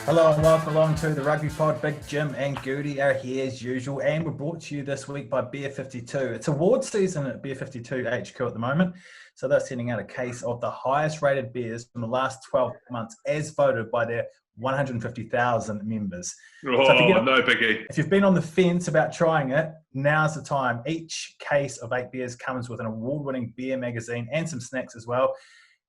Hello and welcome along to the Rugby Pod. Big Jim and Goodey are here as usual, and we're brought to you this week by Beer 52. It's award season at Beer 52 HQ at the moment, so they're sending out a case of the highest rated beers from the last 12 months as voted by their 150,000 members. Oh, so no biggie. If you've been on the fence about trying it, now's the time. Each case of 8 beers comes with an award-winning beer magazine and some snacks as well.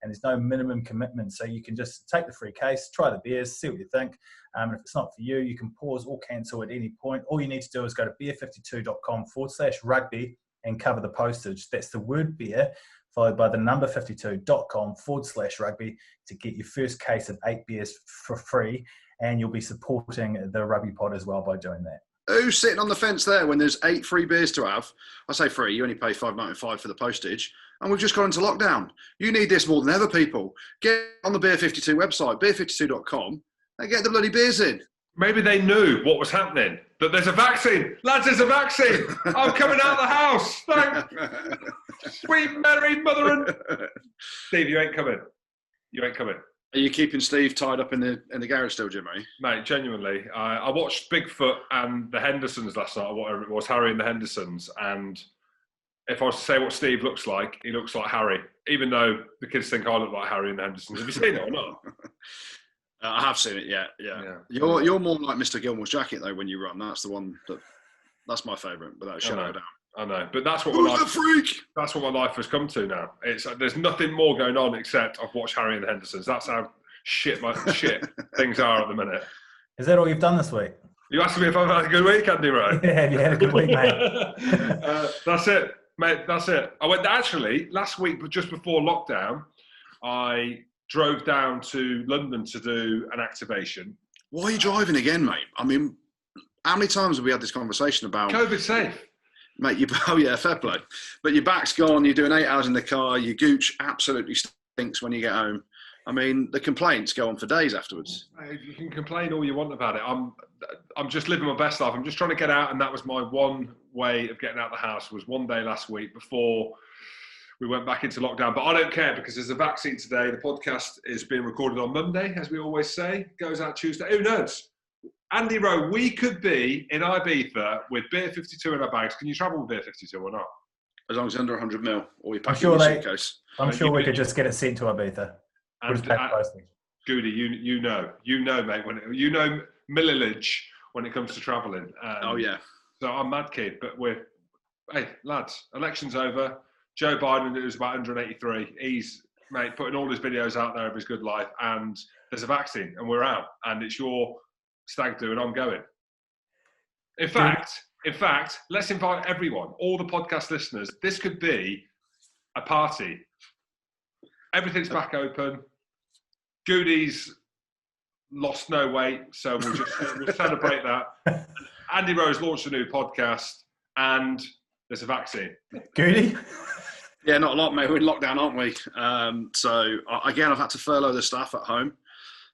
And there's no minimum commitment. So you can just take the free case, try the beers, see what you think. If it's not for you, you can pause or cancel at any point. All you need to do is go to beer52.com/rugby and cover the postage. That's the word beer, followed by the number 52.com/rugby to get your first case of 8 beers for free. And you'll be supporting the Rugby Pod as well by doing that. Who's sitting on the fence there when there's 8 free beers to have? I say free, you only pay $5.95 for the postage. And we've just gone into lockdown. You need this more than ever, people. Get on the Beer 52 website, beer52.com, and get the bloody beers in. Maybe they knew what was happening, that there's a vaccine. Lads, there's a vaccine. I'm coming out of the house. Thank sweet Mary, mother and... Steve, you ain't coming. You ain't coming. Are you keeping Steve tied up in the garage still, Jim, eh? Mate, genuinely. I watched Bigfoot and the Hendersons last night, or whatever it was, Harry and the Hendersons, and... if I was to say what Steve looks like, he looks like Harry, even though the kids think I look like Harry and the Hendersons. Have you seen it or not? I have seen it, yeah. You're more like Mr. Gilmore's jacket, though, when you run. That's the one that's my favourite, without a shadow of a doubt. I know, but that's what Who's the freak? That's what my life has come to now. There's nothing more going on except I've watched Harry and the Hendersons. That's how shit things are at the minute. Is that all you've done this week? You asking me if I've had a good week, Andy, right? Yeah, you had a good week, mate. That's it. Mate, that's it. I went actually last week, but just before lockdown, I drove down to London to do an activation. Why are you driving again, mate? I mean, how many times have we had this conversation about COVID safe? Mate, oh yeah, fair play. But your back's gone, you're doing 8 hours in the car, your gooch absolutely stinks when you get home. I mean, the complaints go on for days afterwards. You can complain all you want about it. I'm just living my best life. I'm just trying to get out, and that was my one way of getting out of the house. Was one day last week before we went back into lockdown. But I don't care because there's a vaccine today. The podcast is being recorded on Monday, as we always say. Goes out Tuesday. Who knows? Andy Rowe, we could be in Ibiza with Beer 52 in our bags. Can you travel with Beer 52 or not? As long as it's under 100 mil, or you pack I'm in your suitcase. I'm sure we could just get it sent to Ibiza. And Goody, you know, mate. You know millage when it comes to travelling. Oh yeah. So I'm mad kid, but hey lads, election's over. Joe Biden, it was about 183. He's putting all his videos out there of his good life, and there's a vaccine, and we're out, and it's your stag do, and I'm going. In fact, let's invite everyone, all the podcast listeners. This could be a party. Everything's back open. Goodey's lost no weight, so we'll celebrate that. Andy Rowe's launched a new podcast, and there's a vaccine. Goodey? Yeah, not a lot, mate. We're in lockdown, aren't we? So again, I've had to furlough the staff at home.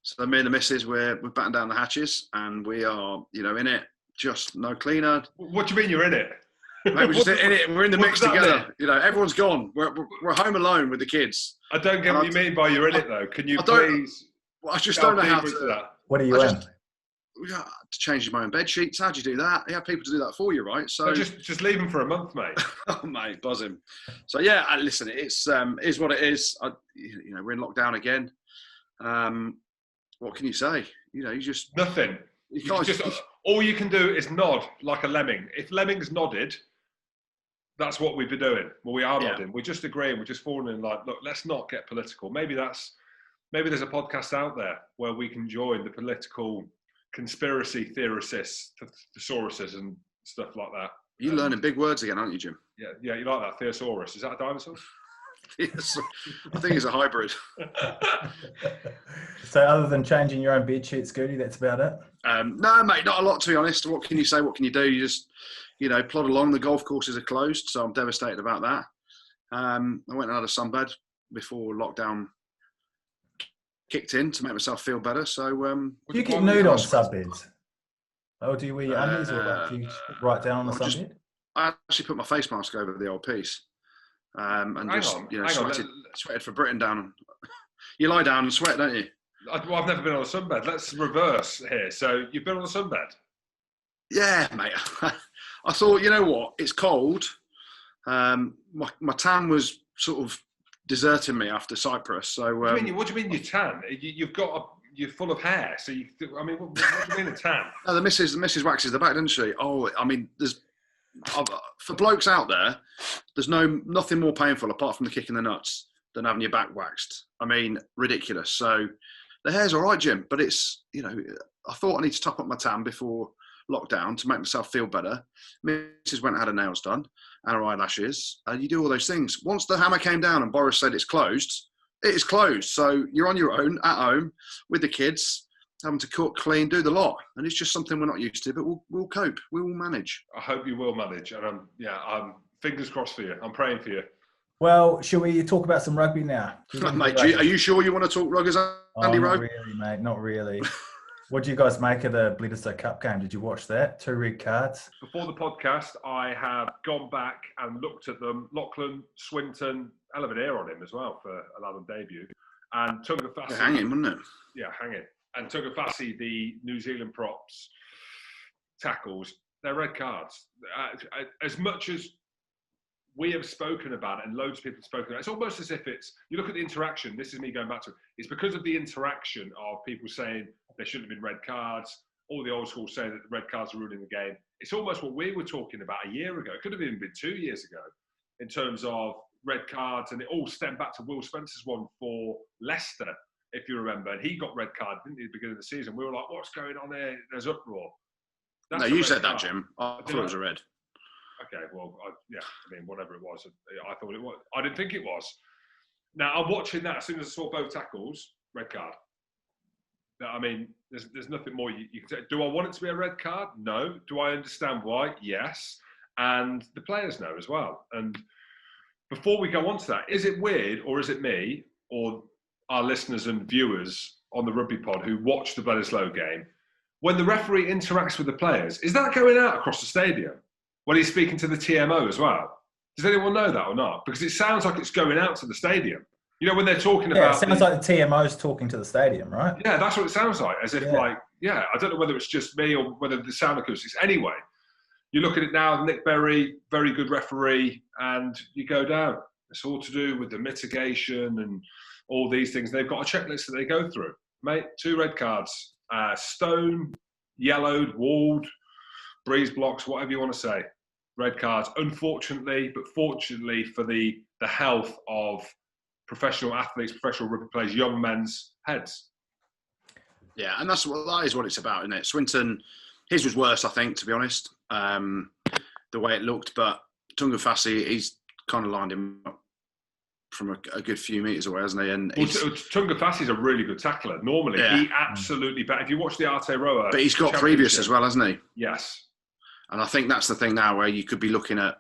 So me and the missus, we're batting down the hatches, and we are, in it. Just no cleaner. What do you mean you're in it? Mate, we're just in it. We're in the mix together. Everyone's gone. We're home alone with the kids. I don't get what you mean by you're in it, though. Can you please? Well, I just don't know how to. That? What are you in? We got to change my own bed sheets. How do you do that? You have people to do that for you, right? So just leave them for a month, mate. Oh, mate, buzz him. So yeah, listen, it's is what it is. We're in lockdown again. What can you say? You just nothing. All you can do is nod like a lemming. If lemmings nodded, that's what we'd be doing. Well, we are nodding. We're just agreeing. We're just falling in like, look, let's not get political. Maybe there's a podcast out there where we can join the political conspiracy theorists, thesauruses and stuff like that. You're learning big words again, aren't you, Jim? Yeah, you like that, thesaurus. Is that a dinosaur? Yes, I think it's a hybrid. So other than changing your own bed sheets, Goody, that's about it? No, mate, not a lot, to be honest. What can you say? What can you do? You just, plod along. The golf courses are closed, so I'm devastated about that. I went and had a sunbed before lockdown kicked in to make myself feel better. So, do you get nude on sunbeds? Oh, do you wear your undies or do you write down on the sunbed? I actually put my face mask over the old piece. And sweated for Britain down. You lie down and sweat, don't you? I've never been on a sunbed. Let's reverse here. So you've been on a sunbed? Yeah, mate. I thought, you know what? It's cold. My tan was sort of deserting me after Cyprus. So what do you mean you're tan? You're full of hair. So what do you mean a tan? No, the missus waxes the back, doesn't she? Oh, I mean, for blokes out there, there's nothing more painful apart from the kick in the nuts than having your back waxed. I mean, ridiculous. So the hair's all right, Jim, but it's, I thought I need to top up my tan before lockdown to make myself feel better. Mrs. went and had her nails done and her eyelashes. You do all those things. Once the hammer came down and Boris said it's closed, it is closed. So you're on your own at home with the kids, having to cook, clean, do the lot. And it's just something we're not used to, but we'll cope. We will manage. I hope you will manage. And I'm fingers crossed for you. I'm praying for you. Well, shall we talk about some rugby now? Mate, are you sure you want to talk ruggers, Andy Rowe? Not really, mate. Not really. What do you guys make of the Bledisloe Cup game? Did you watch that? 2 red cards. Before the podcast, I have gone back and looked at them. Lachlan, Swinton, hell of an air on him as well for a lad on debut. And Tungafasi. Hanging, wasn't it? Yeah, hanging. And Tungafasi, the New Zealand props, tackles, they're red cards. As much as we have spoken about it, and loads of people have spoken about it, it's almost as if you look at the interaction, this is me going back to it, it's because of the interaction of people saying there shouldn't have been red cards, all the old school saying that the red cards are ruining the game. It's almost what we were talking about a year ago. It could have even been 2 years ago in terms of red cards, and it all stemmed back to Will Spencer's one for Leicester, if you remember. And he got red card, didn't he, at the beginning of the season? We were like, what's going on there? There's uproar. No, you said that, Jim. I thought it was a red. Okay, well, whatever it was, I thought it was. I didn't think it was. Now, I'm watching that. As soon as I saw both tackles, red card. I mean, there's nothing more you can say. Do I want it to be a red card? No. Do I understand why? Yes. And the players know as well. And before we go on to that, is it weird, or is it me, or our listeners and viewers on the Rugby Pod who watch the Bledisloe game, when the referee interacts with the players, is that going out across the stadium? When he's speaking to the TMO as well. Does anyone know that or not? Because it sounds like it's going out to the stadium. When they're talking about... Yeah, it sounds like the TMO's talking to the stadium, right? Yeah, that's what it sounds like. As if I don't know whether it's just me or whether the sound acoustics. Anyway, you look at it now, Nick Berry, very good referee, and you go down. It's all to do with the mitigation and all these things. They've got a checklist that they go through. Mate, 2 red cards. Stone, yellowed, walled, breeze blocks, whatever you want to say. Red cards, unfortunately, but fortunately for the health of professional athletes, professional rugby players, young men's heads. Yeah, and that is what it's about, isn't it? Swinton, his was worse, I think, to be honest, the way it looked. But Tungafasi, he's kind of lined him up from a good few metres away, hasn't he? And Tungafasi's a really good tackler. Normally, he absolutely... If you watch the Aotearoa... But he's got previous as well, hasn't he? Yes. And I think that's the thing now where you could be looking at,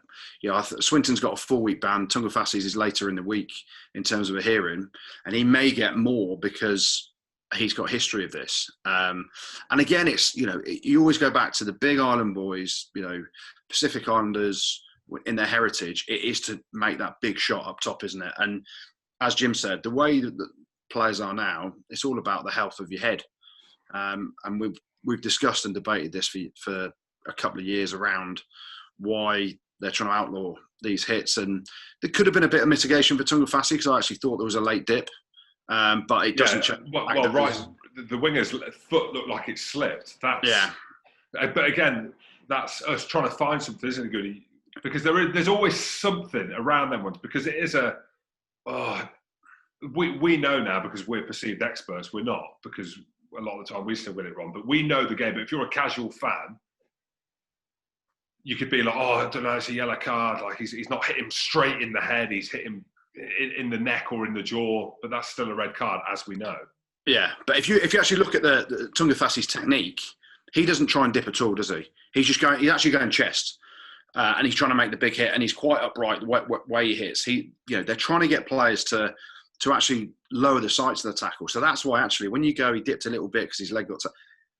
Swinton's got a 4-week ban. Tungafasi's is later in the week in terms of a hearing. And he may get more because he's got history of this. And again, it's, you always go back to the big island boys, Pacific Islanders in their heritage. It is to make that big shot up top, isn't it? And as Jim said, the way that the players are now, it's all about the health of your head. And we've discussed and debated this for a couple of years around why they're trying to outlaw these hits, and there could have been a bit of mitigation for Tungafasi because I actually thought there was a late dip, but it doesn't. The winger's foot looked like it slipped. But again, that's us trying to find something, isn't it, Goody? Because there's always something around them ones, because it is we know now because we're perceived experts. We're not, because a lot of the time we still get it wrong, but we know the game. But if you're a casual fan, you could be like, I don't know, it's a yellow card. Like he's not hit him straight in the head. He's hit him in the neck or in the jaw, but that's still a red card, as we know. Yeah, but if you actually look at the Tungafasi's technique, he doesn't try and dip at all, does he? He's actually going chest, and he's trying to make the big hit, and he's quite upright the way he hits. They're trying to get players to actually lower the sights of the tackle. So that's why actually when you go, he dipped a little bit because his leg got.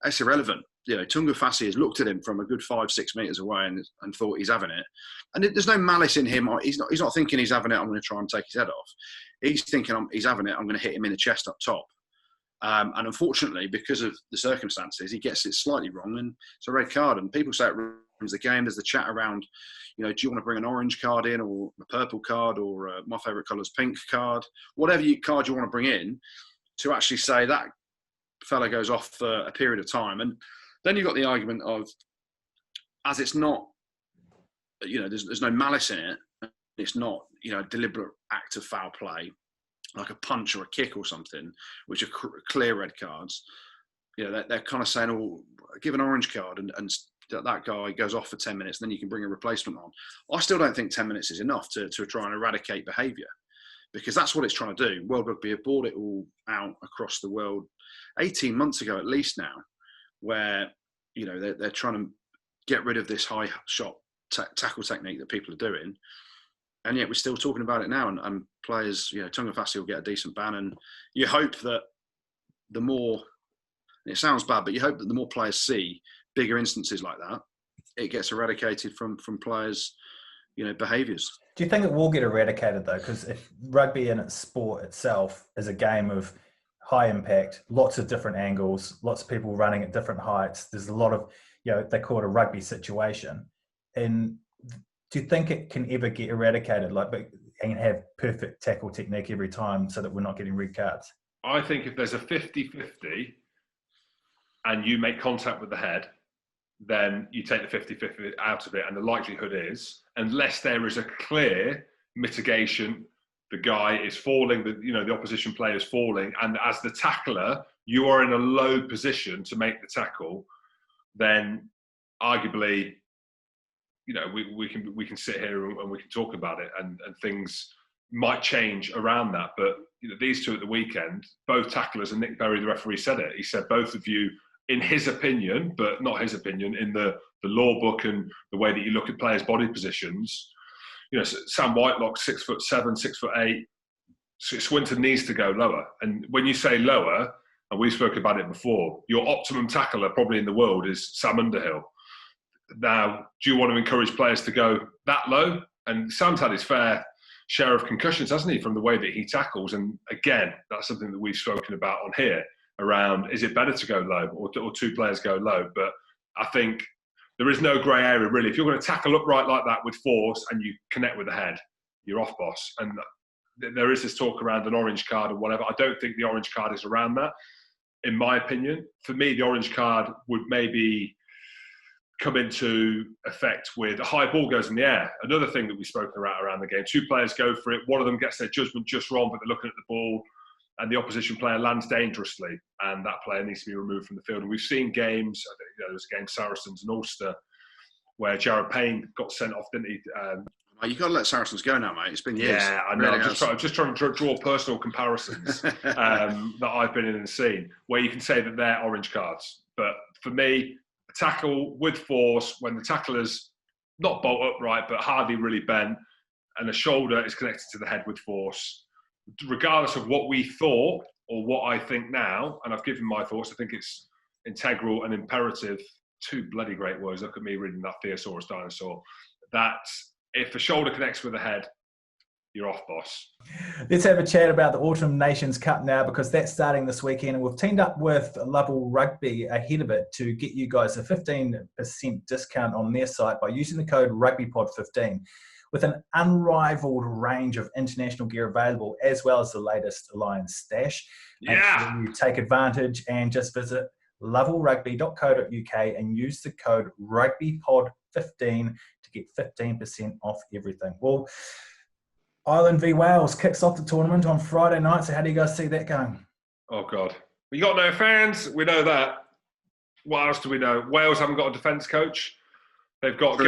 That's irrelevant. Tungafasi has looked at him from a good 5-6 metres away and thought he's having it. And there's no malice in him. He's not thinking he's having it, I'm going to try and take his head off. He's thinking he's having it, I'm going to hit him in the chest up top. And unfortunately, because of the circumstances, he gets it slightly wrong, and it's a red card. And people say it ruins the game. There's the chat around, do you want to bring an orange card in, or a purple card, or my favourite colour is pink card, whatever card you want to bring in, to actually say that fella goes off for a period of time. And then you've got the argument of, as it's not, there's no malice in it. It's not, a deliberate act of foul play, like a punch or a kick or something, which are clear red cards. They're kind of saying, "Oh, give an orange card," and that guy goes off for 10 minutes, and then you can bring a replacement on. I still don't think 10 minutes is enough to try and eradicate behaviour, because that's what it's trying to do. World Rugby have brought it all out across the world 18 months ago at least now, where they're trying to get rid of this high shot tackle technique that people are doing. And yet we're still talking about it now, and players, Tungafasi will get a decent ban, and you hope that the more, and it sounds bad, but you hope that the more players see bigger instances like that, it gets eradicated from players' behaviours. Do you think it will get eradicated though? Because if rugby in its sport itself is a game of high impact, lots of different angles, lots of people running at different heights, there's a lot of, they call it a rugby situation. And do you think it can ever get eradicated, and have perfect tackle technique every time so that we're not getting red cards? I think if there's a 50-50 and you make contact with the head, then you take the 50-50 out of it. And the likelihood is, unless there is a clear mitigation, the guy is falling, the opposition player is falling, and as the tackler, you are in a low position to make the tackle, then arguably, we can sit here and we can talk about it, and things might change around that. But these two at the weekend, both tacklers, and Nick Berry, the referee, said it. He said both of you, in his opinion, but not his opinion, in the law book and the way that you look at players' body positions. Sam Whitelock's 6'7", 6'8". Swinton needs to go lower. And when you say lower, and we spoke about it before, your optimum tackler probably in the world is Sam Underhill. Now, do you want to encourage players to go that low? And Sam's had his fair share of concussions, hasn't he, from the way that he tackles? And again, that's something that we've spoken about on here around, is it better to go low or two players go low? But I think there is no grey area, really. If you're going to tackle upright like that with force and you connect with the head, you're off, boss. And there is this talk around an orange card or whatever. I don't think the orange card is around that, in my opinion. For me, the orange card would maybe come into effect with a high ball goes in the air. Another thing that we've spoken about around the game. Two players go for it. One of them gets their judgment just wrong, but they're looking at the ball, and the opposition player lands dangerously, and that player needs to be removed from the field. And we've seen games, I think there was a game, Saracens and Ulster, where Jared Payne got sent off, didn't he? You've got to let Saracens go now, mate. It's been years. Yeah, I know. I'm just trying to draw personal comparisons that I've been in and seen, where you can say that they're orange cards. But for me, a tackle with force, when the tackler's not bolt upright, but hardly really bent, and the shoulder is connected to the head with force, regardless of what we thought or what I think now, and I've given my thoughts, I think it's integral and imperative, two bloody great words, look at me reading that Theosaurus dinosaur, that if the shoulder connects with the head, you're off, boss. Let's have a chat about the Autumn Nations Cup now, because that's starting this weekend, and we've teamed up with Lovell Rugby ahead of it to get you guys a 15% discount on their site by using the code RugbyPod15. With an unrivaled range of international gear available, as well as the latest Alliance stash. Yeah. Make sure you take advantage and just visit lovellrugby.co.uk and use the code RugbyPod15 to get 15% off everything. Well, Ireland v Wales kicks off the tournament on Friday night, so how do you guys see that going? Oh, God. We got no fans, we know that. What else do we know? Wales haven't got a defence coach. They've got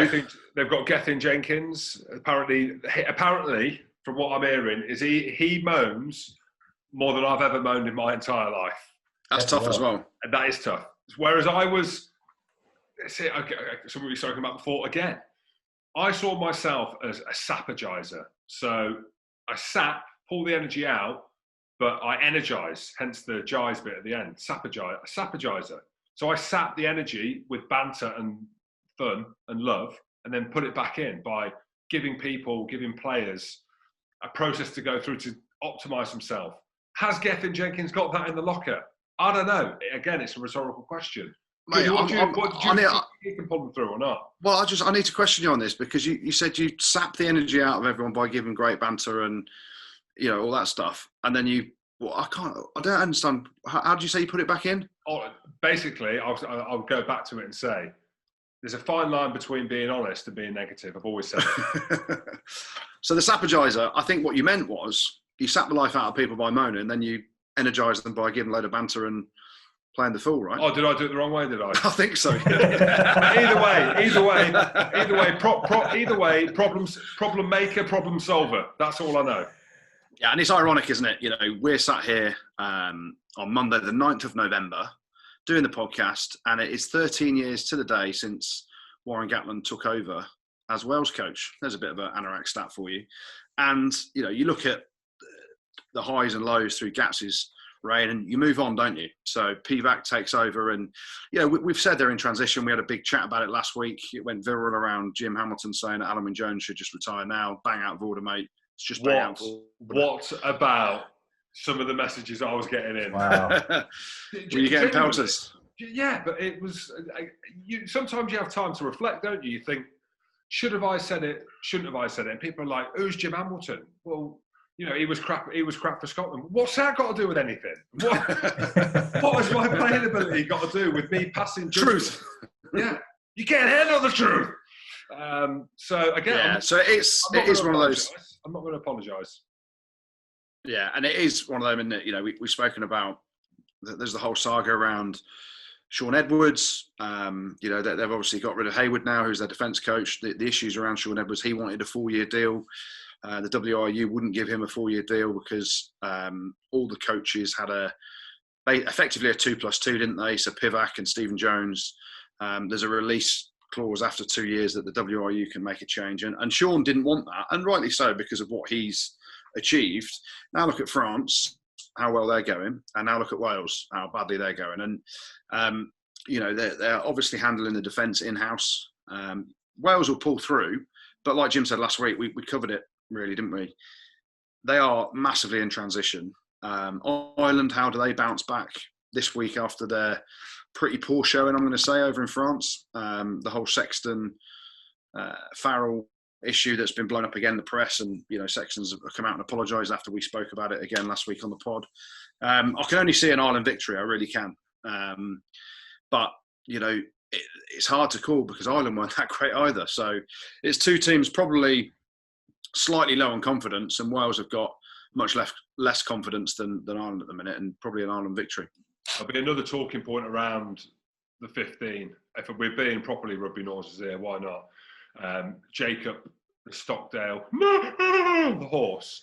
Gethin Jenkins. Apparently, from what I'm hearing, is he moans more than I've ever moaned in my entire life. That's tough as well. And that is tough. Whereas I was, something we were talking about before, again, I saw myself as a sapagizer. So I sap, pull the energy out, but I energize, hence the jize bit at the end, sapagizer. So I sap the energy with banter and fun and love, and then put it back in by giving players a process to go through to optimise themselves. Has Gethin Jenkins got that in the locker? I don't know. Again, it's a rhetorical question. Mate, Do you think you can pull them through or not? Well, I need to question you on this because you said you sap the energy out of everyone by giving great banter and all that stuff, and then I don't understand. How do you say you put it back in? Basically, I'll go back to it and say there's a fine line between being honest and being negative. I've always said it. So the sapagizer, I think what you meant was you sap the life out of people by moaning, and then you energise them by giving a load of banter and playing the fool, right? Oh, did I do it the wrong way? Did I? I think so. Either way, problem maker, problem solver. That's all I know. Yeah, and it's ironic, isn't it? We're sat here on Monday, the 9th of November, doing the podcast, and it is 13 years to the day since Warren Gatland took over as Wales coach. There's a bit of an anorak stat for you. And, you look at the highs and lows through Gats's reign, and you move on, don't you? So Pivac takes over, and we've said they're in transition. We had a big chat about it last week. It went viral around Jim Hamilton saying that Alan Wynne-Jones should just retire now. Bang out of order, mate. It's just bang out of order. What about some of the messages I was getting in? Wow. Were you getting pelters? Yeah, but it was. Sometimes you have time to reflect, don't you? You think, should have I said it? Shouldn't have I said it? And people are like, "Who's Jim Hamilton?" Well, he was crap. He was crap for Scotland. What's that got to do with anything? What has my playing ability got to do with me passing truth? Yeah, you can't handle the truth. So again, so it is one of those. I'm not going to apologise. Yeah, and it is one of them, isn't it? We've spoken about. There's the whole saga around Sean Edwards. They've obviously got rid of Hayward now, who's their defence coach. The issues around Sean Edwards, he wanted a 4-year deal. The WRU wouldn't give him a 4-year deal because all the coaches had effectively a 2+2, didn't they? So Pivac and Stephen Jones. There's a release clause after 2 years that the WRU can make a change, and Sean didn't want that, and rightly so because of what he's achieved. Now look at France, how well they're going, and now look at Wales, how badly they're going, and they're obviously handling the defence in-house. Wales will pull through, but like Jim said last week, we covered it really, didn't we? They are massively in transition. Ireland, how do they bounce back this week after their pretty poor showing, I'm going to say, over in France? The whole Sexton Farrell issue that's been blown up again in the press, and Sexton's come out and apologised after we spoke about it again last week on the pod. I can only see an Ireland victory, I really can. But it's hard to call because Ireland weren't that great either. So it's two teams probably slightly low on confidence, and Wales have got much less confidence than Ireland at the minute, and probably an Ireland victory. There'll be another talking point around the 15. If we're being properly rugby noises here, why not? Jacob Stockdale, the horse,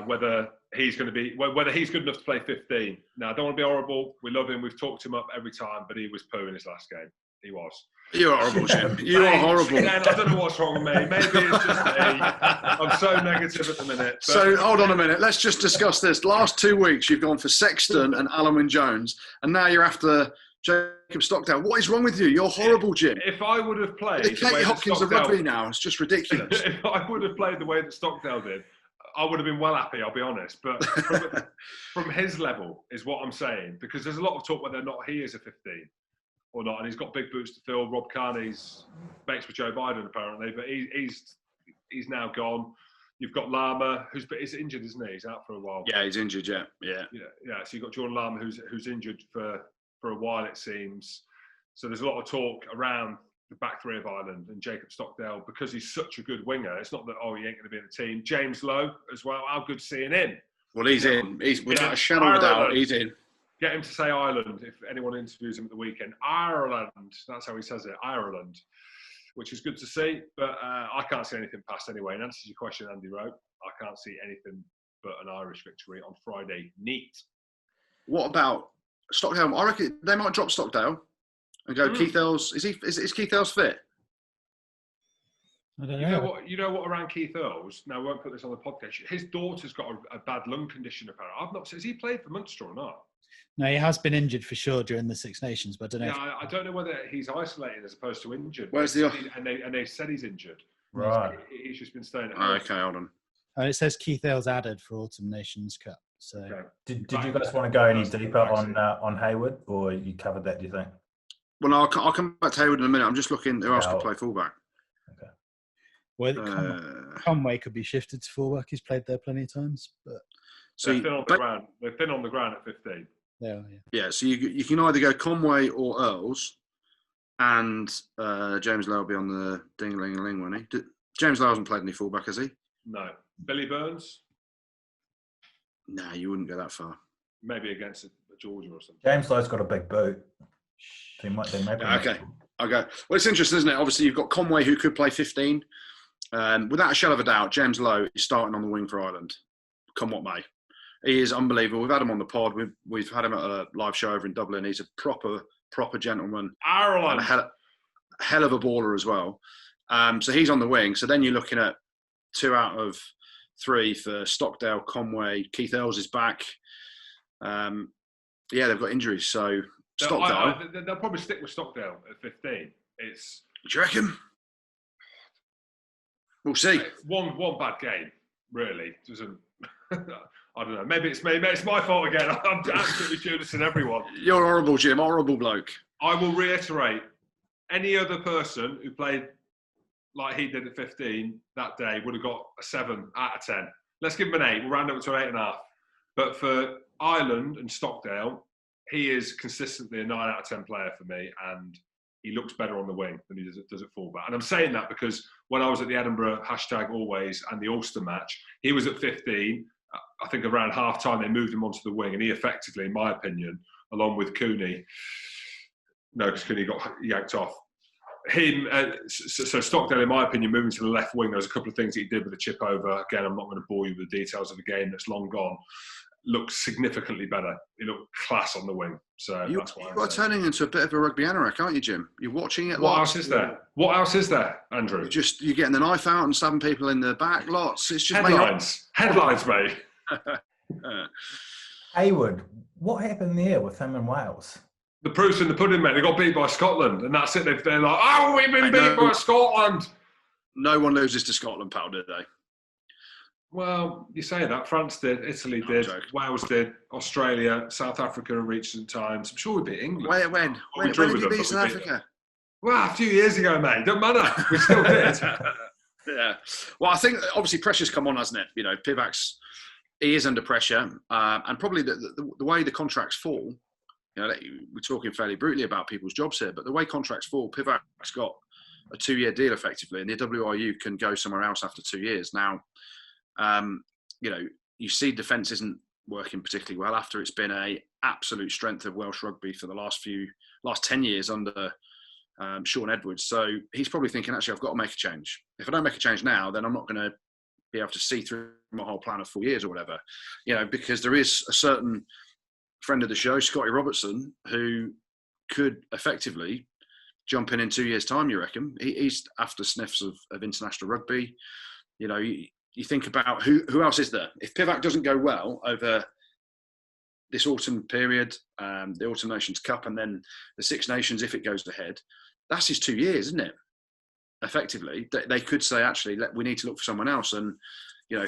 whether he's good enough to play 15. Now, I don't want to be horrible. We love him. We've talked him up every time, but he was poo in his last game. He was. You're horrible, Jim. You are horrible. I don't know what's wrong with me. Maybe it's just me. I'm so negative at the minute. So hold on a minute. Let's just discuss this. Last 2 weeks, you've gone for Sexton and Alan Wynne-Jones, and now you're after Jacob Stockdale. What is wrong with you? You're horrible, Jim. If I would have played... It's Katie Hopkins of rugby now. It's just ridiculous. If I would have played the way that Stockdale did, I would have been well happy, I'll be honest. But from his level is what I'm saying, because there's a lot of talk whether or not he is a 15 or not, and he's got big boots to fill. Rob Kearney's mates with Joe Biden, apparently, but he's now gone. You've got Lama, he's injured, isn't he? He's out for a while. Yeah, he's injured, yeah. So you've got Jordan Lama, who's injured for a while, it seems. So there's a lot of talk around the back three of Ireland, and Jacob Stockdale, because he's such a good winger. It's not that, he ain't going to be in the team. James Lowe as well. How good seeing him? Well, he's in. He's without a shadow of a doubt, he's in. Get him to say Ireland if anyone interviews him at the weekend. Ireland. That's how he says it. Ireland. Which is good to see. But I can't see anything past anyway. In answer to your question, Andy Rowe, I can't see anything but an Irish victory on Friday. Neat. What about Stockdale? I reckon they might drop Stockdale and go Keith Earls. Is Keith Earls fit? I don't know. You know what around Keith Earls? Now, I won't put this on the podcast. His daughter's got a bad lung condition, apparently. I've not. Has he played for Munster or not? No, he has been injured for sure during the Six Nations, but I don't know. Yeah, I don't know whether he's isolated as opposed to injured. Where's and they said he's injured. Right. He's just been staying at home. Okay, hold on. It says Keith Earls added for Autumn Nations Cup. So Did you guys want to go any deeper on Hayward, or you covered that? Do you think? Well, no, I'll come back to Hayward in a minute. I'm just looking who else could play fullback. Okay. Well, Conway could be shifted to fullback. He's played there plenty of times, but they've been on the ground. They've been on the ground at 15. Yeah. So you can either go Conway or Earls, and James Lowe will be on the ding-a-ling-a-ling, won't he? James Lowe hasn't played any fullback, has he? No. Billy Burns? No, you wouldn't go that far. Maybe against Georgia or something. James Lowe's got a big boot. They might Okay. Well, it's interesting, isn't it? Obviously, you've got Conway who could play 15. Without a shadow of a doubt, James Lowe is starting on the wing for Ireland, come what may. He is unbelievable. We've had him on the pod. We've had him at a live show over in Dublin. He's a proper gentleman. Ireland. And a hell of a baller as well. So he's on the wing. So then you're looking at 2 out of 3 for Stockdale, Conway. Keith Earls is back. They've got injuries. So Stockdale. They'll probably stick with Stockdale at 15. Do you reckon? We'll see. One bad game, really. Doesn't. I don't know. Maybe it's my fault again. I'm absolutely clueless in everyone. You're horrible, Jim. Horrible bloke. I will reiterate. Any other person who played like he did at 15 that day would have got a 7 out of 10. Let's give him an 8. We'll round up to an 8.5. But for Ireland and Stockdale, he is consistently a 9 out of 10 player for me, and he looks better on the wing than he does at fullback. And I'm saying that because when I was at the Edinburgh #always and the Ulster match, he was at 15. I think around half time they moved him onto the wing, and he effectively, in my opinion, along with Cooney, because Cooney got yanked off. So Stockdale, in my opinion, moving to the left wing, there was a couple of things he did with the chip over. Again, I'm not going to bore you with the details of the game that's long gone. Looks significantly better. He looked class on the wing. So that's why. You're turning into a bit of a rugby anorak, aren't you, Jim? You're watching it. What else is there? What else is there, Andrew? You're getting the knife out and stabbing people in the back. Lots. It's just headlines, mate. Hayward, what happened there with him in Wales? The proof's in the pudding, mate. They got beat by Scotland, and that's it. They're like, oh, we've been beat by Scotland. No one loses to Scotland, pal, did they? Well, you say that. France did, Italy did, Wales did, Australia, South Africa in recent times. I'm sure we beat England. When did you beat South Africa? Well, a few years ago, mate. Don't matter. We still did. Yeah. Well, I think obviously pressure's come on, hasn't it? Pivac's, he is under pressure, and probably the way the contracts fall. We're talking fairly brutally about people's jobs here, but the way contracts fall, Pivac's got a 2-year deal effectively, and the WRU can go somewhere else after 2 years. Now, you see defence isn't working particularly well after it's been a absolute strength of Welsh rugby for the last 10 years under Sean Edwards. So he's probably thinking, actually, I've got to make a change. If I don't make a change now, then I'm not going to be able to see through my whole plan of 4 years or whatever. Because there is a certain friend of the show, Scotty Robertson, who could effectively jump in 2 years' time, you reckon? He's after sniffs of international rugby. You think about who else is there? If Pivac doesn't go well over this autumn period, the Autumn Nations Cup, and then the Six Nations, if it goes ahead, that's his 2 years, isn't it? Effectively, they could say, actually, we need to look for someone else. And,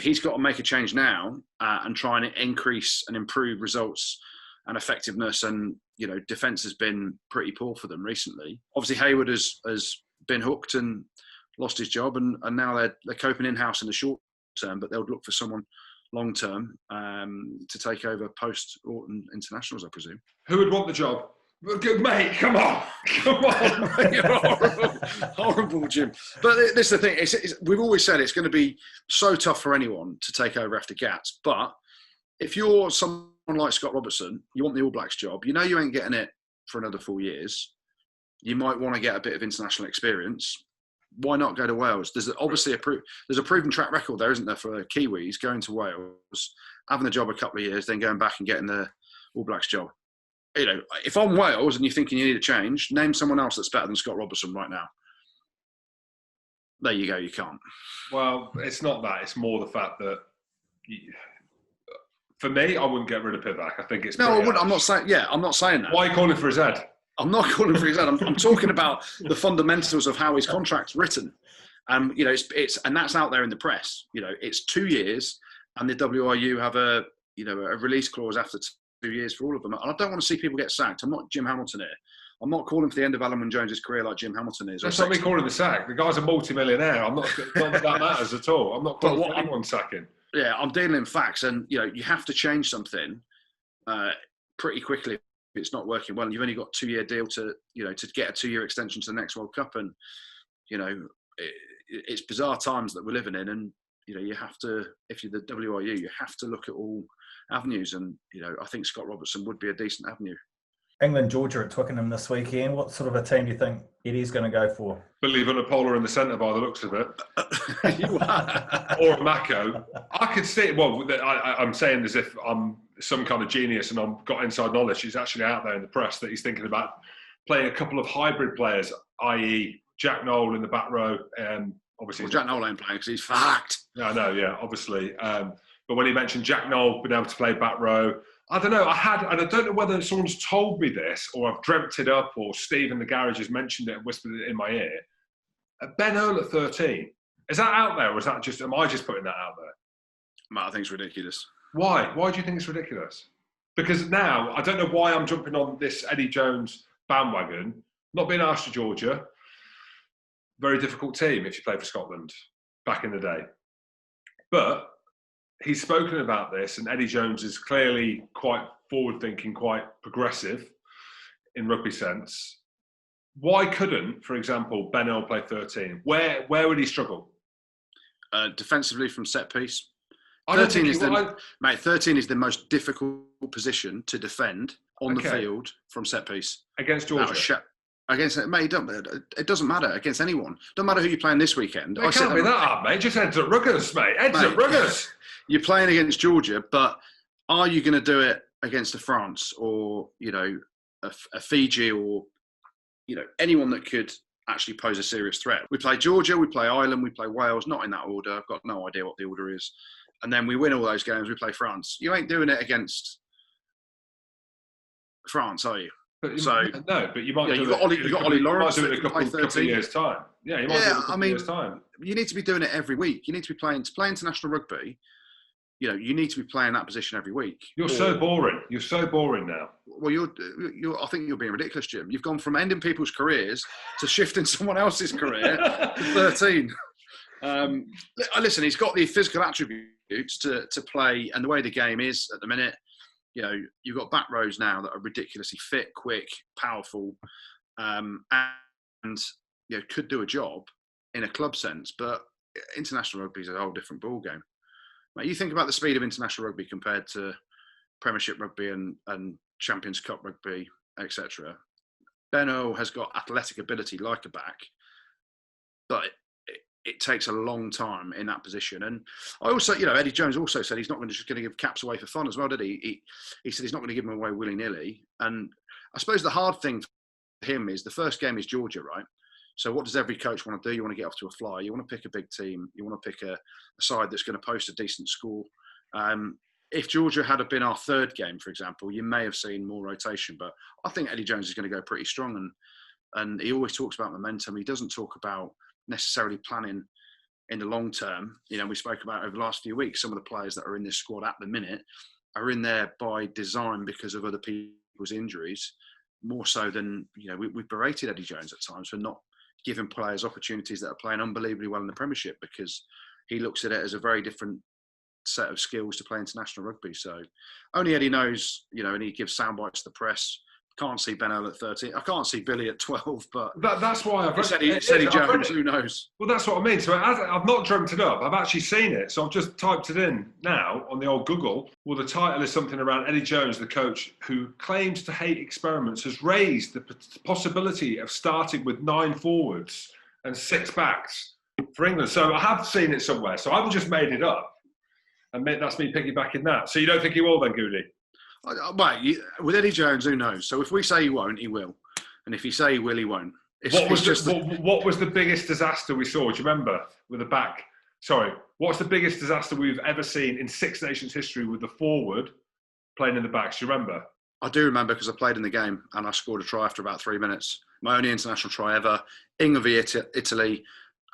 he's got to make a change now and try and increase and improve results and effectiveness. And, defence has been pretty poor for them recently. Obviously, Hayward has been hooked and lost his job, and now they're coping in-house in the short term, but they'll look for someone long term to take over post Autumn internationals, I presume. Who would want the job? Mate, come on. You're horrible, Jim. But this is the thing. We've always said it's going to be so tough for anyone to take over after Gats. But if you're someone like Scott Robertson, you want the All Blacks job, you ain't getting it for another 4 years. You might want to get a bit of international experience. Why not go to Wales? There's obviously there's a proven track record there, isn't there, for Kiwis going to Wales, having the job a couple of years, then going back and getting the All Blacks job. If I'm Wales and you're thinking you need a change, name someone else that's better than Scott Robertson right now. There you go. You can't. Well, it's not that. It's more the fact that, for me, I wouldn't get rid of Pivac. I think it's no. I wouldn't. I'm not saying. Yeah, I'm not saying that. Why are you calling for his head? I'm not calling for his head. I'm talking about the fundamentals of how his contract's written. And it's and that's out there in the press. It's 2 years, and the WRU have a a release clause after 2 years for all of them. And I don't want to see people get sacked. I'm not Jim Hamilton here. I'm not calling for the end of Alan Jones's career like Jim Hamilton is. That's not me calling the sack. The guy's a multi-millionaire. I'm not that matters at all. I'm not calling for anyone sacking. Yeah, I'm dealing in facts, and you have to change something pretty quickly if it's not working well. And you've only got a 2-year deal to get a 2-year extension to the next World Cup, and it's bizarre times that we're living in, and you have to, if you're the WRU, you have to look at all avenues, and I think Scott Robertson would be a decent avenue. England, Georgia at Twickenham this weekend. What sort of a team do you think Eddie's going to go for? Billy Vunipola in the centre by the looks of it. Or Mako. I could see it. Well, I'm saying as if I'm some kind of genius and I've got inside knowledge. He's actually out there in the press that he's thinking about playing a couple of hybrid players, i.e. Jack Noel in the back row. Obviously, Jack Noel ain't playing because he's fucked. Yeah, I know, yeah, obviously. But when he mentioned Jack Noel being able to play back row, I don't know. And I don't know whether someone's told me this or I've dreamt it up or Steve in the garage has mentioned it and whispered it in my ear. Ben Earl at 13. Is that out there or is that just, am I just putting that out there? Matt, I think it's ridiculous. Why? Why do you think it's ridiculous? Because now, I don't know why I'm jumping on this Eddie Jones bandwagon. Not being asked to Georgia. Very difficult team if you play for Scotland back in the day. But he's spoken about this, and Eddie Jones is clearly quite forward-thinking, quite progressive in rugby sense. Why couldn't, for example, Ben Earl play 13? Where would he struggle? Defensively from set piece. 13 is the most difficult position to defend on the field from set piece. Against Georgia? Mate, it doesn't matter against anyone. Don't matter who you're playing this weekend. It can't be that hard, mate. Just heads at Ruggers, mate. Heads at Ruggers. You're playing against Georgia, but are you going to do it against a France or, a Fiji or, anyone that could actually pose a serious threat? We play Georgia, we play Ireland, we play Wales, not in that order. I've got no idea what the order is. And then we win all those games, we play France. You ain't doing it against France, are you? But you might. You've got Ollie Lawrence. You might do it in a couple of years' time. Yeah, you might do it in a couple of years' time. You need to be doing it every week. You need to be playing. To play international rugby, you need to be playing that position every week. You're so boring. You're so boring now. Well, I think you're being ridiculous, Jim. You've gone from ending people's careers to shifting someone else's career to 13. Listen, he's got the physical attributes to play, and the way the game is at the minute. You've got back rows now that are ridiculously fit, quick, powerful, and could do a job in a club sense. But international rugby is a whole different ballgame. You think about the speed of international rugby compared to Premiership rugby and Champions Cup rugby, etc. Ben Earl has got athletic ability like a back, but it takes a long time in that position. And I also, Eddie Jones also said he's not just going to give caps away for fun as well, did he? He said he's not going to give them away willy-nilly. And I suppose the hard thing for him is the first game is Georgia, right? So what does every coach want to do? You want to get off to a fly. You want to pick a big team. You want to pick a side that's going to post a decent score. If Georgia had been our third game, for example, you may have seen more rotation. But I think Eddie Jones is going to go pretty strong. And he always talks about momentum. He doesn't talk about necessarily planning in the long term. We spoke about over the last few weeks, some of the players that are in this squad at the minute are in there by design because of other people's injuries, more so than, we've berated Eddie Jones at times for not giving players opportunities that are playing unbelievably well in the Premiership, because he looks at it as a very different set of skills to play international rugby. So only Eddie knows, and he gives sound bites to the press. Can't see Ben Earl at 13. I can't see Billy at 12, but that's why I've read it. Eddie Jones, who knows? Well, that's what I mean. So I've not dreamt it up. I've actually seen it. So I've just typed it in now on the old Google. Well, the title is something around Eddie Jones, the coach who claims to hate experiments, has raised the possibility of starting with 9 forwards and 6 backs for England. So I have seen it somewhere. So I haven't just made it up. And that's me piggybacking that. So you don't think he will then, Goodey? Wait, with Eddie Jones, who knows? So if we say he won't, he will. And if you say he will, he won't. What was the biggest disaster we saw? Do you remember? With the back? Sorry. What's the biggest disaster we've ever seen in Six Nations history with the forward playing in the backs? Do you remember? I do remember because I played in the game and I scored a try after about 3 minutes. My only international try ever. England v Italy.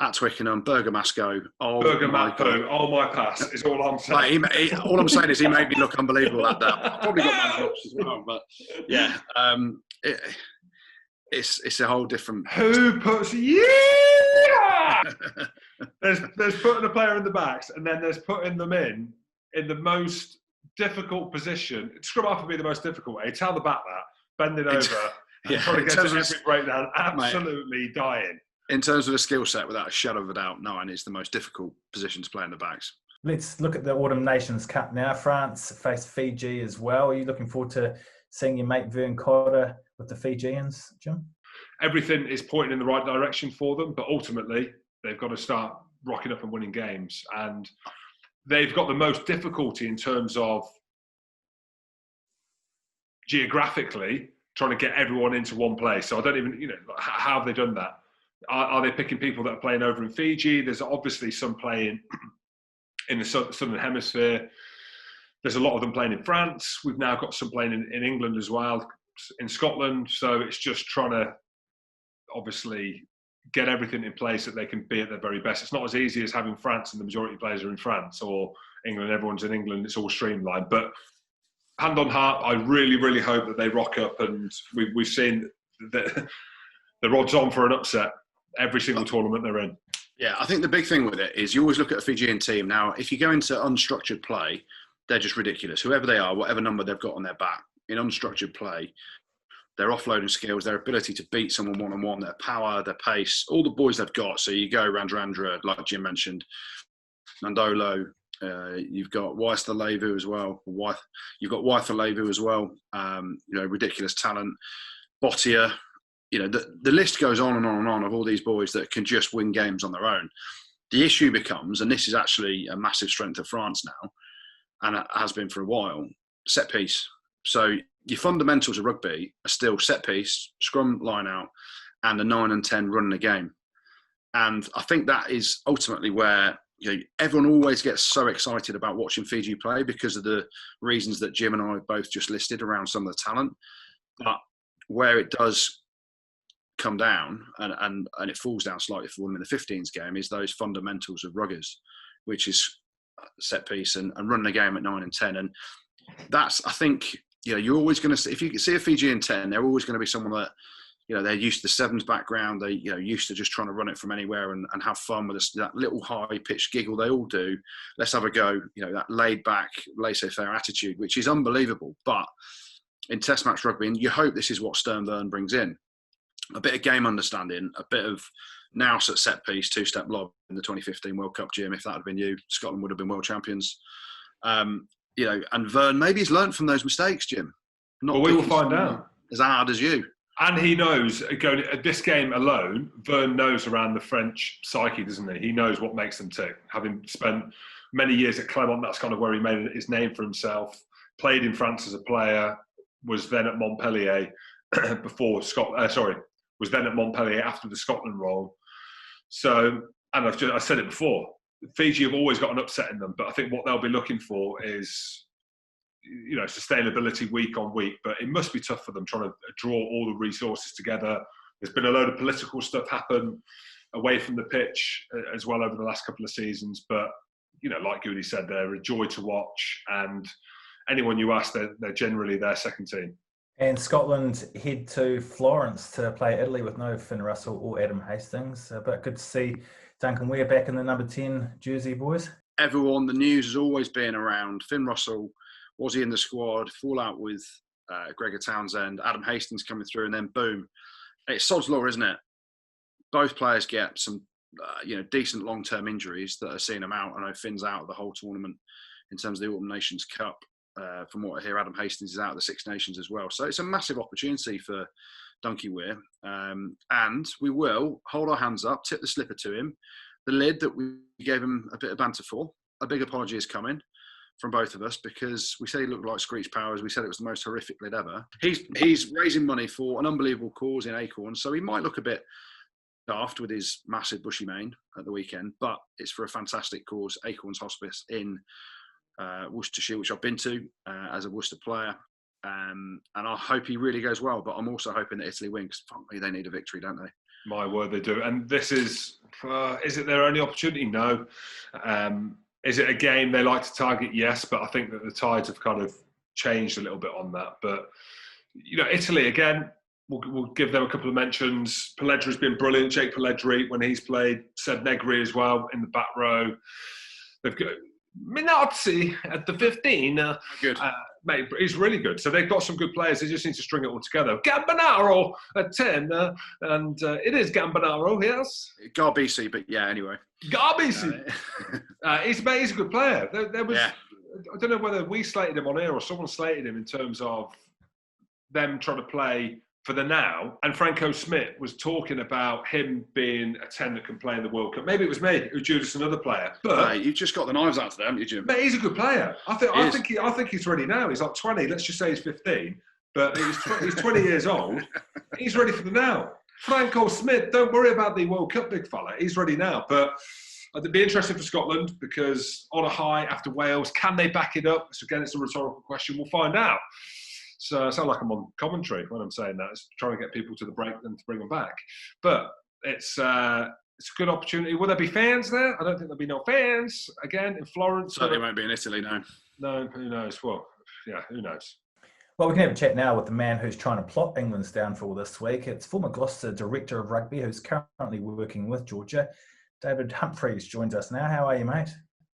at Twickenham, Bergamasco. Bergamasco, oh my pass is all I'm saying. All I'm saying is he made me look unbelievable at that. I've probably got man drops as well, but yeah, it's a whole different. Who puts there's putting a player in the backs, and then there's putting them in the most difficult position. Scrum half would be the most difficult. Tell the back that bending over, trying to get to every breakdown, absolutely dying. In terms of the skill set, without a shadow of a doubt, nine is the most difficult position to play in the backs. Let's look at the Autumn Nations Cup now. France face Fiji as well. Are you looking forward to seeing your mate Vern Cotter with the Fijians, Jim? Everything is pointing in the right direction for them, but ultimately they've got to start rocking up and winning games. And they've got the most difficulty in terms of geographically trying to get everyone into one place. So I don't even, how have they done that? Are they picking people that are playing over in Fiji? There's obviously some playing in the Southern Hemisphere. There's a lot of them playing in France. We've now got some playing in England as well, in Scotland. So it's just trying to obviously get everything in place that they can be at their very best. It's not as easy as having France and the majority of players are in France, or England, everyone's in England. It's all streamlined. But hand on heart, I really, really hope that they rock up, and we've seen that the odds on for an upset every single tournament they're in. Yeah, I think the big thing with it is you always look at a Fijian team. Now, if you go into unstructured play, they're just ridiculous. Whoever they are, whatever number they've got on their back, in unstructured play, their offloading skills, their ability to beat someone one-on-one, their power, their pace, all the boys they've got. So you go Randrandra, like Jim mentioned, Nandolo, you've got Waitha-Levu as well. You've got Waitha-Levu as well. Ridiculous talent. Bottia. The list goes on and on and on of all these boys that can just win games on their own. The issue becomes, and this is actually a massive strength of France now, and it has been for a while, set piece. So your fundamentals of rugby are still set piece, scrum line out, and a 9 and 10 running the game. And I think that is ultimately where everyone always gets so excited about watching Fiji play because of the reasons that Jim and I both just listed around some of the talent. But where it does come down and it falls down slightly for them in the 15s game is those fundamentals of ruggers, which is set piece and running the game at 9 and 10. And that's, I think, you're always going to see, if you see a Fijian 10, they're always going to be someone that, they're used to the sevens background. They, used to just trying to run it from anywhere and have fun with that little high pitched giggle they all do. Let's have a go. That laid back, laissez-faire attitude, which is unbelievable. But in Test match rugby, and you hope this is what Stern Vern brings in, a bit of game understanding, a bit of nous at set piece, two-step lob in the 2015 World Cup, Jim. If that had been you, Scotland would have been world champions. And Vern, maybe he's learned from those mistakes, Jim. We will find out. As hard as you. And he knows, going at this game alone, Vern knows around the French psyche, doesn't he? He knows what makes them tick. Having spent many years at Clermont, that's kind of where he made his name for himself. Played in France as a player, was then at Montpellier was then at Montpellier after the Scotland role. So, and I said it before, Fiji have always got an upset in them, but I think what they'll be looking for is, sustainability week on week. But it must be tough for them trying to draw all the resources together. There's been a load of political stuff happen away from the pitch as well over the last couple of seasons. But, like Goodey said, they're a joy to watch. And anyone you ask, they're generally their second team. And Scotland head to Florence to play Italy with no Finn Russell or Adam Hastings. But good to see Duncan Weir back in the number 10 jersey, boys. Everyone, the news has always been around Finn Russell. Was he in the squad? Fallout with Gregor Townsend, Adam Hastings coming through, and then boom. It's sod's law, isn't it? Both players get some, decent long-term injuries that are seeing them out. I know Finn's out of the whole tournament in terms of the Autumn Nations Cup. From what I hear, Adam Hastings is out of the Six Nations as well. So it's a massive opportunity for Dunky Weir. And we will hold our hands up, tip the slipper to him. The lid that we gave him a bit of banter for, a big apology is coming from both of us because we said he looked like Screech Powers. We said it was the most horrific lid ever. He's raising money for an unbelievable cause in Acorns, so he might look a bit daft with his massive bushy mane at the weekend, but it's for a fantastic cause, Acorns Hospice in Worcestershire, which I've been to as a Worcester player, and I hope he really goes well. But I'm also hoping that Italy win because they need a victory, don't they? My word, they do. And this is it their only opportunity? No. Is it a game they like to target? Yes, but I think that the tides have kind of changed a little bit on that. But, Italy, again, we'll give them a couple of mentions. Pellegrini's been brilliant. Jake Pellegrini, when he's played. Seb Negri as well in the back row. They've got Minozzi at the 15. Good. Mate, he's really good. So they've got some good players. They just need to string it all together. Gambonaro at 10. And it is Gambonaro, yes? Garbisi, but yeah, anyway. Garbisi. He's a good player. There was, I don't know whether we slated him on air or someone slated him in terms of them trying to play for the now. And Franco Smith was talking about him being a 10 that can play in the World Cup. Maybe it was me who Judas another player. But mate, you've just got the knives out today, haven't you, Jim? Mate, he's a good player. I think he's ready now. He's like 20. Let's just say he's 15. But he's 20 years old. He's ready for the now. Franco Smith, don't worry about the World Cup, big fella. He's ready now. But it'd be interesting for Scotland because on a high after Wales, can they back it up? So again, it's a rhetorical question. We'll find out. So I sound like I'm on commentary when I'm saying that. It's trying to get people to the break and to bring them back. But it's a good opportunity. Will there be fans there? I don't think there'll be no fans again in Florence. Certainly won't be in Italy, no. No, who knows? Well, yeah, who knows? Well, we can have a chat now with the man who's trying to plot England's downfall this week. It's former Gloucester Director of Rugby who's currently working with Georgia. David Humphreys joins us now. How are you, mate?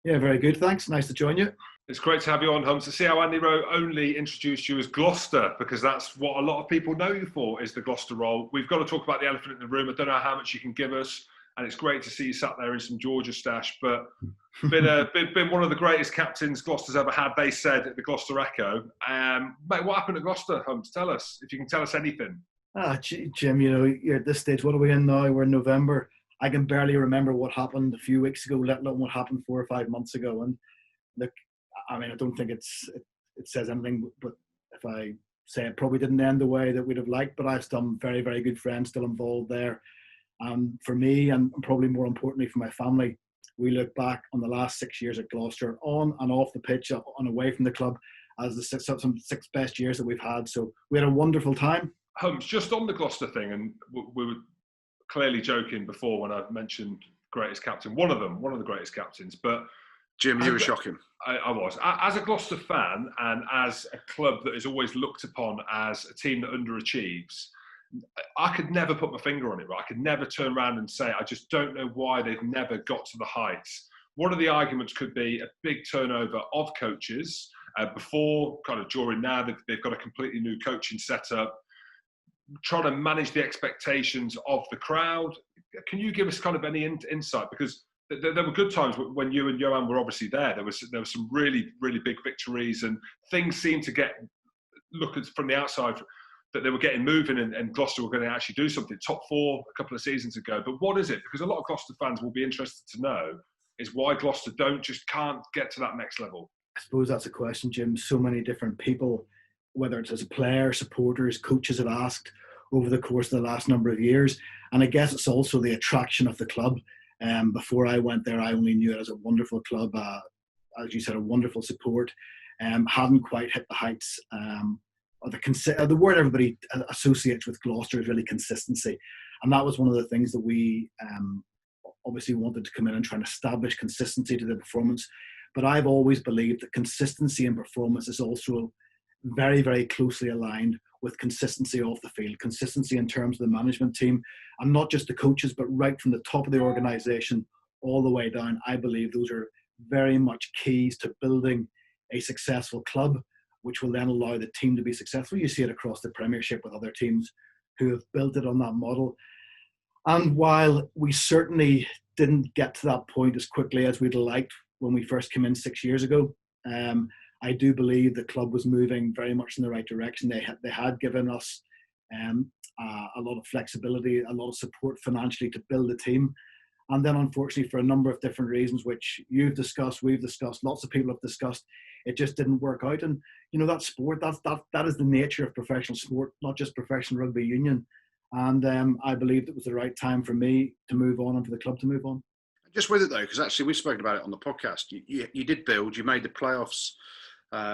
Yeah, very good. Thanks. Nice to join you. It's great to have you on, Humps. To see how Andy Rowe only introduced you as Gloucester, because that's what a lot of people know you for, is the Gloucester role. We've got to talk about the elephant in the room. I don't know how much you can give us, and it's great to see you sat there in some Georgia stash, but been one of the greatest captains Gloucester's ever had, they said, at the Gloucester Echo. Mate, what happened at Gloucester, Humps? Tell us, if you can tell us anything. Jim, you're at this stage. What are we in now? We're in November. I can barely remember what happened a few weeks ago, let alone what happened 4 or 5 months ago. And look, I mean, I don't think it says anything, but if I say it probably didn't end the way that we'd have liked, but I have some very, very good friends still involved there. For me, and probably more importantly for my family, we look back on the last 6 years at Gloucester, on and off the pitch, and away from the club, as the some six best years that we've had. So we had a wonderful time. Humps, just on the Gloucester thing, and we were clearly joking before when I mentioned greatest captain, one of the greatest captains, but Jim, you were shocking. I was. As a Gloucester fan and as a club that is always looked upon as a team that underachieves, I could never put my finger on it, right? I could never turn around and say, I just don't know why they've never got to the heights. One of the arguments could be a big turnover of coaches. Before, kind of during now, they've got a completely new coaching setup, trying to manage the expectations of the crowd. Can you give us kind of any insight? Because there were good times when you and Johan were obviously there. There was some really, really big victories, and things seemed to look from the outside that they were getting moving, and Gloucester were going to actually do something. Top 4 a couple of seasons ago. But what is it? Because a lot of Gloucester fans will be interested to know is why Gloucester can't get to that next level. I suppose that's a question, Jim. So many different people, whether it's as a player, supporters, coaches, have asked over the course of the last number of years. And I guess it's also the attraction of the club. Before I went there, I only knew it as a wonderful club, as you said, a wonderful support. Hadn't quite hit the heights. The word everybody associates with Gloucester is really consistency. And that was one of the things that we obviously wanted to come in and try and establish consistency to the performance. But I've always believed that consistency in performance is also very, very closely aligned with consistency off the field, consistency in terms of the management team, and not just the coaches, but right from the top of the organisation all the way down. I believe those are very much keys to building a successful club, which will then allow the team to be successful. You see it across the Premiership with other teams who have built it on that model. And while we certainly didn't get to that point as quickly as we'd liked when we first came in 6 years ago, I do believe the club was moving very much in the right direction. They had given us a lot of flexibility, a lot of support financially to build a team. And then unfortunately, for a number of different reasons, which you've discussed, we've discussed, lots of people have discussed, it just didn't work out. And, you know, that sport, that is the nature of professional sport, not just professional rugby union. And I believed it was the right time for me to move on and for the club to move on. Just with it though, because actually we've spoken about it on the podcast. You did build, you made the playoffs,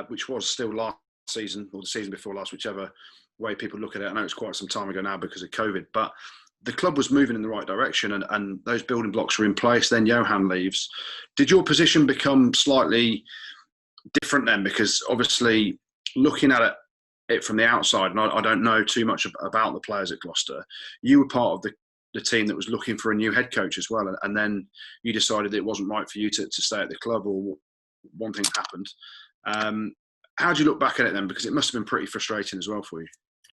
which was still last season or the season before last, whichever way people look at it. I know it's quite some time ago now because of COVID, but the club was moving in the right direction, and those building blocks were in place. Then Johan leaves. Did your position become slightly different then? Because obviously, looking at it from the outside, and I don't know too much about the players at Gloucester, you were part of the team that was looking for a new head coach as well, and then you decided it wasn't right for you to stay at the club, or one thing happened. How do you look back at it then? Because it must have been pretty frustrating as well for you.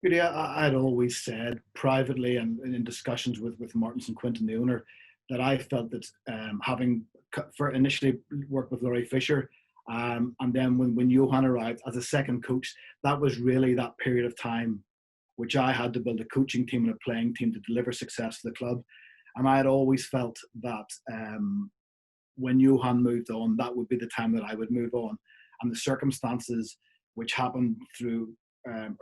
Really, I'd always said privately and in discussions with Martinson Quinton, the owner, that I felt that having initially worked with Laurie Fisher, and then when Johan arrived as a second coach, that was really that period of time which I had to build a coaching team and a playing team to deliver success to the club. And I had always felt that when Johan moved on, that would be the time that I would move on. And the circumstances which happened through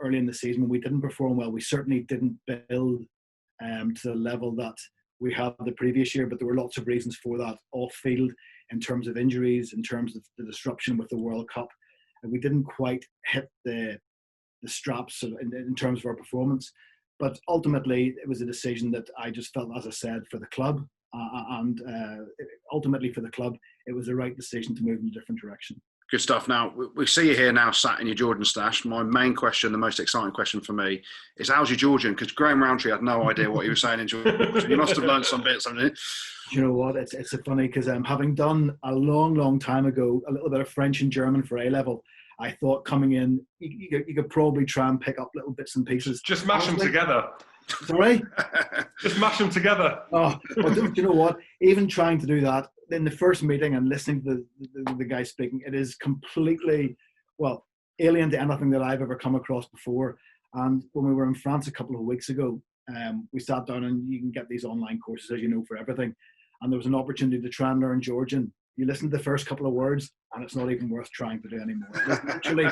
early in the season when we didn't perform well, we certainly didn't build to the level that we had the previous year, but there were lots of reasons for that off field, in terms of injuries, in terms of the disruption with the World Cup, and we didn't quite hit the straps in terms of our performance. But ultimately it was a decision that I just felt, as I said, for the club, and ultimately for the club, it was the right decision to move in a different direction. Good stuff. Now, we see you here now sat in your Georgian stash. My main question, the most exciting question for me, is how's your Georgian? Because Graham Roundtree had no idea what he was saying in Georgian. You must have learned some bits, haven't you? You know what? It's funny because having done a long time ago a little bit of French and German for A-level, I thought coming in, you could probably try and pick up little bits and pieces. Just mash them together. Sorry? Just mash them together. Oh, well, do you know what? Even trying to do that in the first meeting and listening to the guy speaking, it is completely, well, alien to anything that I've ever come across before. And when we were in France a couple of weeks ago, we sat down, and you can get these online courses, as you know, for everything. And there was an opportunity to try and learn Georgian. You listen to the first couple of words, and it's not even worth trying to do anymore. Literally,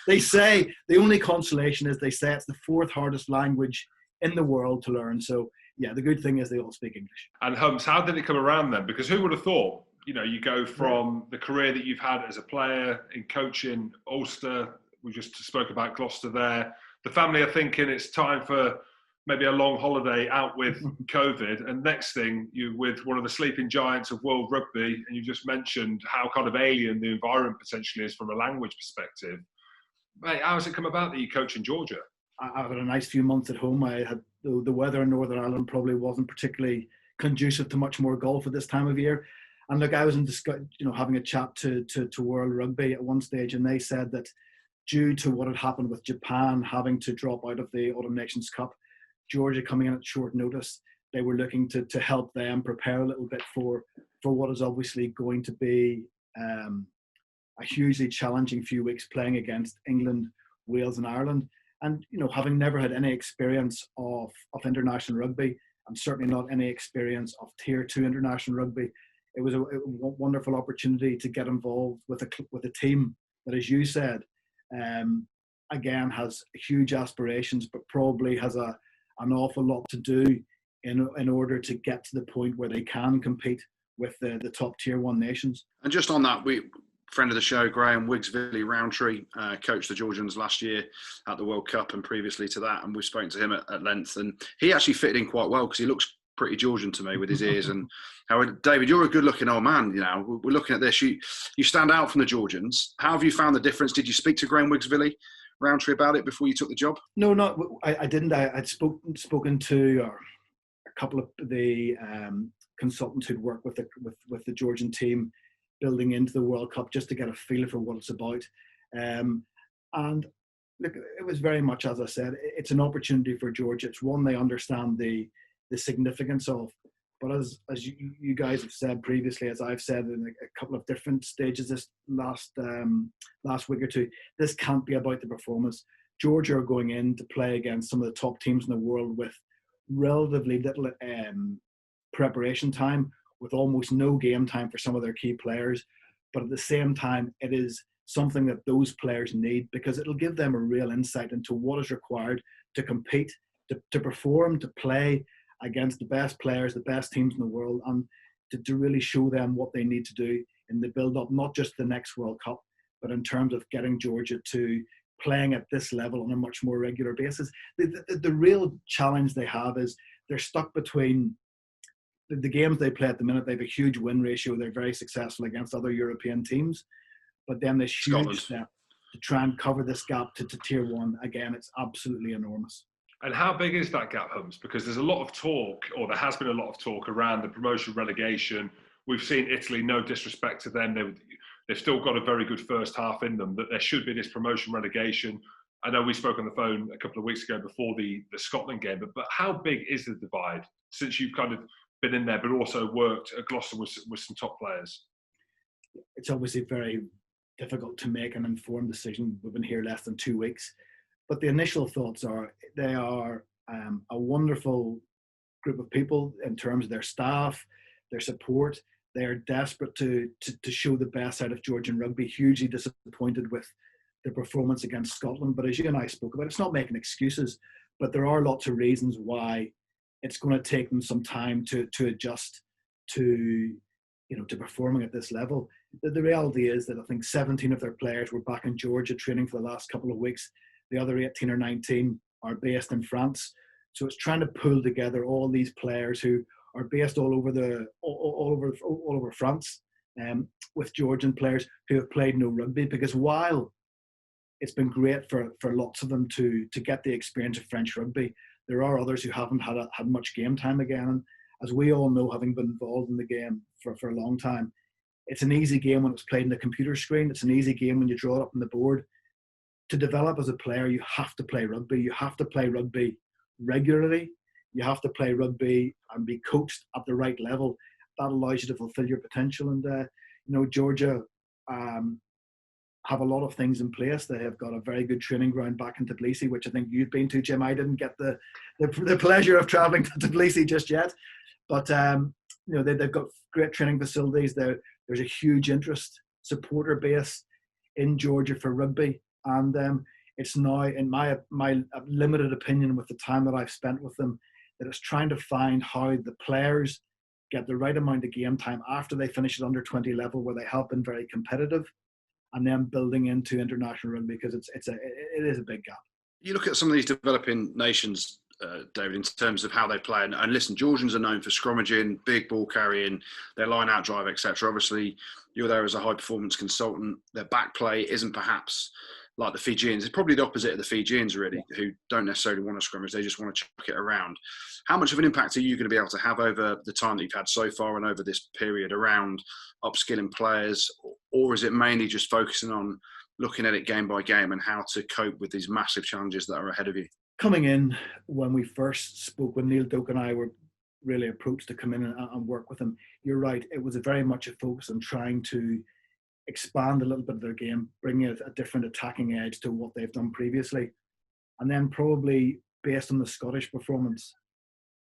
they say the only consolation is they say it's the fourth hardest language in the world to learn. So yeah, the good thing is they all speak English. And Humps, how did it come around then? Because who would have thought, you go from the career that you've had as a player in coaching, Ulster, we just spoke about Gloucester there. The family are thinking it's time for maybe a long holiday out with COVID. And next thing, you're with one of the sleeping giants of world rugby, and you just mentioned how kind of alien the environment potentially is from a language perspective. Mate, how has it come about that you coach in Georgia? I've had a nice few months at home. I had the weather in Northern Ireland probably wasn't particularly conducive to much more golf at this time of year. And look, I was having a chat to World Rugby at one stage, and they said that due to what had happened with Japan having to drop out of the Autumn Nations Cup, Georgia coming in at short notice, they were looking to help them prepare a little bit for what is obviously going to be a hugely challenging few weeks playing against England, Wales and Ireland. And, having never had any experience of international rugby, and certainly not any experience of Tier 2 international rugby, it was a wonderful opportunity to get involved with a team that, as you said, again, has huge aspirations, but probably has an awful lot to do in order to get to the point where they can compete with the top Tier 1 nations. And just on that, friend of the show, Graham Humphrey Roundtree, coached the Georgians last year at the World Cup and previously to that, and we've spoken to him at length, and he actually fitted in quite well because he looks pretty Georgian to me with his ears. And David, you're a good-looking old man. We're looking at this. You stand out from the Georgians. How have you found the difference? Did you speak to Graham Humphrey Roundtree about it before you took the job? No, I didn't. I'd spoken to a couple of the consultants who'd worked with the Georgian team building into the World Cup, just to get a feel for what it's about. And look, it was very much, as I said, it's an opportunity for Georgia. It's one they understand the significance of. But as you guys have said previously, as I've said in a couple of different stages this last week or two, this can't be about the performance. Georgia are going in to play against some of the top teams in the world with relatively little preparation time, with almost no game time for some of their key players. But at the same time, it is something that those players need, because it'll give them a real insight into what is required to compete, to perform, to play against the best players, the best teams in the world, and to really show them what they need to do in the build-up, not just the next World Cup, but in terms of getting Georgia to playing at this level on a much more regular basis. The real challenge they have is they're stuck between the games they play at the minute. They have a huge win ratio. They're very successful against other European teams. But then this huge step to try and cover this gap to tier one, again, it's absolutely enormous. And how big is that gap, Humps? Because there's a lot of talk, or there has been a lot of talk around the promotion relegation. We've seen Italy, no disrespect to them, they've still got a very good first half in them, that there should be this promotion relegation. I know we spoke on the phone a couple of weeks ago before the Scotland game, but how big is the divide since you've kind of been in there, but also worked at Gloucester with some top players? It's obviously very difficult to make an informed decision. We've been here less than 2 weeks. But the initial thoughts are they are a wonderful group of people in terms of their staff, their support. They are desperate to show the best out of Georgian rugby, hugely disappointed with the performance against Scotland. But as you and I spoke about, it's not making excuses, but there are lots of reasons why it's going to take them some time to adjust to performing at this level. The reality is that I think 17 of their players were back in Georgia training for the last couple of weeks. The other 18 or 19 are based in France. So it's trying to pull together all these players who are based all over France, with Georgian players who have played no rugby. Because while it's been great for lots of them to get the experience of French rugby, there are others who haven't had much game time again. And as we all know, having been involved in the game for a long time, it's an easy game when it's played in the computer screen. It's an easy game when you draw it up on the board. To develop as a player, you have to play rugby. You have to play rugby regularly. You have to play rugby and be coached at the right level. That allows you to fulfill your potential. And Georgia have a lot of things in place. They have got a very good training ground back in Tbilisi, which I think you've been to, Jim. I didn't get the pleasure of travelling to Tbilisi just yet, but they've got great training facilities. There's a huge interest, supporter base in Georgia for rugby, and it's now, in my limited opinion, with the time that I've spent with them, that it's trying to find how the players get the right amount of game time after they finish at under 20 level, where they have been very competitive, and then building into international rugby, because it is a big gap. You look at some of these developing nations, David, in terms of how they play, and listen, Georgians are known for scrummaging, big ball carrying, their line out drive, etc. Obviously, you're there as a high performance consultant. Their back play isn't perhaps like the Fijians. It's probably the opposite of the Fijians, really, who don't necessarily want to scrummage. They just want to chuck it around. How much of an impact are you going to be able to have over the time that you've had so far and over this period around upskilling players? Or is it mainly just focusing on looking at it game by game and how to cope with these massive challenges that are ahead of you? Coming in, when we first spoke, when Neil Doak and I were really approached to come in and work with him, you're right, it was very much a focus on trying to expand a little bit of their game, bring a different attacking edge to what they've done previously. And then probably based on the Scottish performance,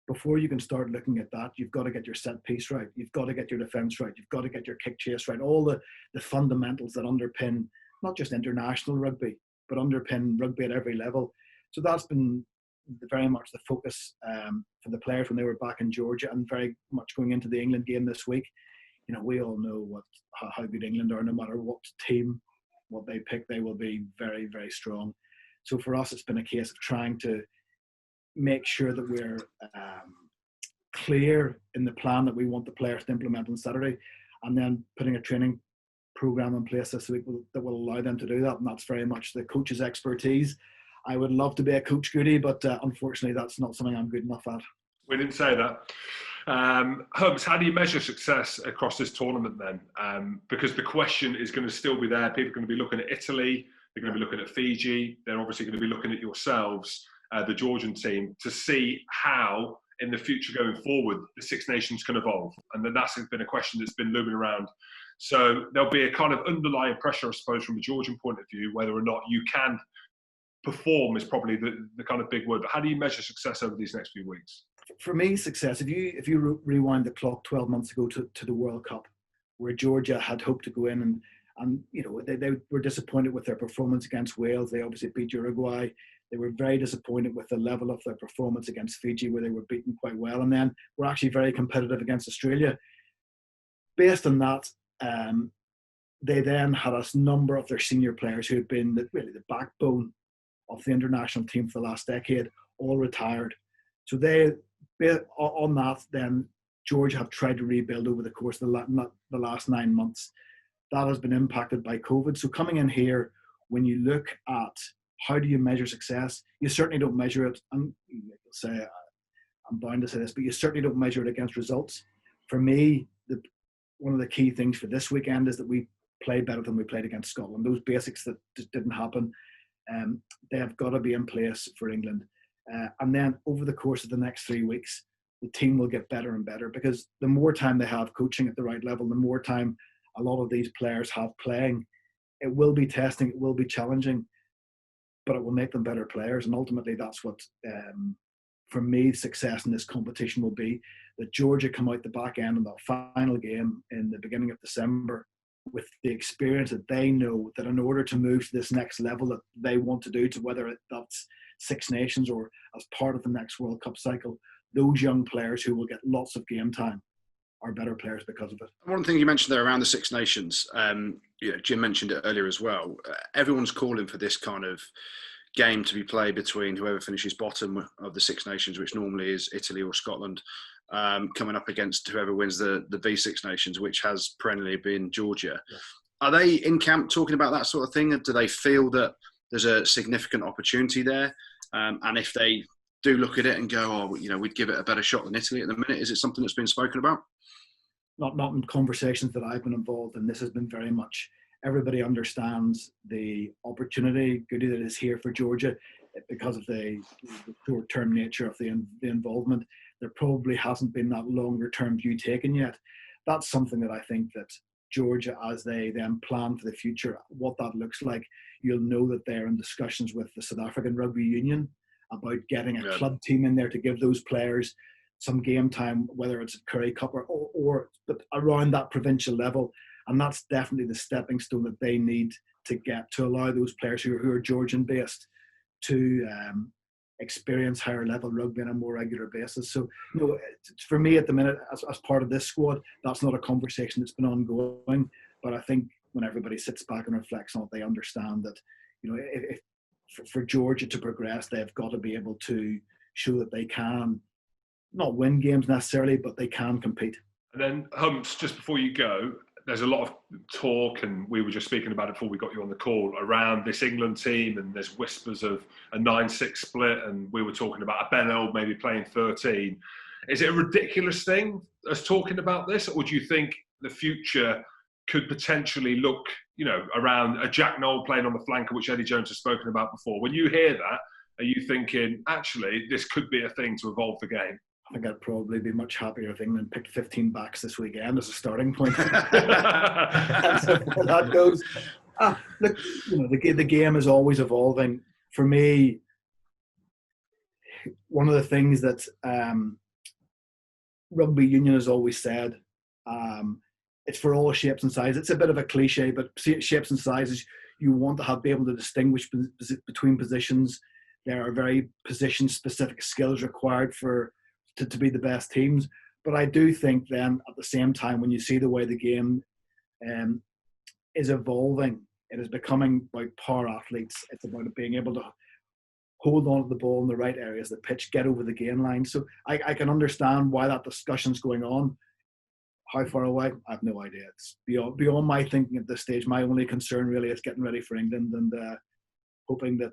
before you can start looking at that, you've got to get your set piece right. You've got to get your defence right. You've got to get your kick chase right. All the fundamentals that underpin not just international rugby, but underpin rugby at every level. So that's been very much the focus for the players when they were back in Georgia, and very much going into the England game this week. We all know how good England are. No matter what team, what they pick, they will be very, very strong. So for us, it's been a case of trying to make sure that we're clear in the plan that we want the players to implement on Saturday, and then putting a training program in place this week that will allow them to do that. And that's very much the coach's expertise. I would love to be a Coach Goodey, but unfortunately, that's not something I'm good enough at. We didn't say that. Hubs, how do you measure success across this tournament then? Because the question is going to still be there. People are going to be looking at Italy. They're going to be looking at Fiji. They're obviously going to be looking at yourselves, the Georgian team, to see how, in the future going forward, the Six Nations can evolve. And then that's been a question that's been looming around. So there'll be a kind of underlying pressure, I suppose, from a Georgian point of view, whether or not you can perform is probably the kind of big word. But how do you measure success over these next few weeks? For me, success, if you rewind the clock 12 months ago to the World Cup, where Georgia had hoped to go in and they were disappointed with their performance against Wales. They obviously beat Uruguay. They were very disappointed with the level of their performance against Fiji, where they were beaten quite well, and then were actually very competitive against Australia. Based on that, they then had a number of their senior players who had been really the backbone of the international team for the last decade, all retired. So they On that, then Georgia have tried to rebuild over the course of the last 9 months. That has been impacted by COVID. So coming in here, when you look at how do you measure success, you certainly don't measure it. I'm bound to say this, but you certainly don't measure it against results. For me, one of the key things for this weekend is that we played better than we played against Scotland. Those basics that just didn't happen, they have got to be in place for England. And then over the course of the next 3 weeks, the team will get better and better, because the more time they have coaching at the right level, the more time a lot of these players have playing. It will be testing, it will be challenging, but it will make them better players. And ultimately, that's what, for me, success in this competition will be, that Georgia come out the back end in that final game in the beginning of December with the experience that they know that in order to move to this next level that they want to do, to whether that's Six Nations or as part of the next World Cup cycle, those young players who will get lots of game time are better players because of it. One thing you mentioned there around the Six Nations, Jim mentioned it earlier as well. Everyone's calling for this kind of game to be played between whoever finishes bottom of the Six Nations, which normally is Italy or Scotland, coming up against whoever wins the V6 Nations, which has perennially been Georgia. Yeah. Are they in camp talking about that sort of thing? Do they feel that there's a significant opportunity there? And if they do look at it and go, we'd give it a better shot than Italy at the minute, is it something that's been spoken about? Not in conversations that I've been involved in. This has been very much, everybody understands the opportunity, Goodey, that is here for Georgia because of the short-term nature of the involvement. There probably hasn't been that longer-term view taken yet. That's something that I think that Georgia, as they then plan for the future, what that looks like, you'll know that they're in discussions with the South African Rugby Union about getting a club team in there to give those players some game time, whether it's Currie Cup or around that provincial level. And that's definitely the stepping stone that they need to get to allow those players who are Georgian based to experience higher level rugby on a more regular basis. So, for me at the minute, as part of this squad, that's not a conversation that's been ongoing. But I think when everybody sits back and reflects on it, they understand that, if for Georgia to progress, they've got to be able to show that they can not win games necessarily, but they can compete. And then, Humps, just before you go, there's a lot of talk, and we were just speaking about it before we got you on the call, around this England team, and there's whispers of a 9-6 split, and we were talking about a Ben Old maybe playing 13. Is it a ridiculous thing, us talking about this, or do you think the future could potentially look, around a Jack Noel playing on the flanker, which Eddie Jones has spoken about before? When you hear that, are you thinking, actually, this could be a thing to evolve the game? I think I'd probably be much happier if England picked 15 backs this weekend as a starting point. And so where that goes. Look, the game is always evolving. For me, one of the things that Rugby Union has always said, it's for all shapes and sizes. It's a bit of a cliche, but shapes and sizes, you want to be able to distinguish between positions. There are very position-specific skills required to be the best teams. But I do think then at the same time, when you see the way the game is evolving, it is becoming about power athletes. It's about being able to hold on to the ball in the right areas of the pitch, get over the gain line. So I can understand why that discussion's going on. How far away? I have no idea. It's beyond my thinking at this stage. My only concern really is getting ready for England and hoping that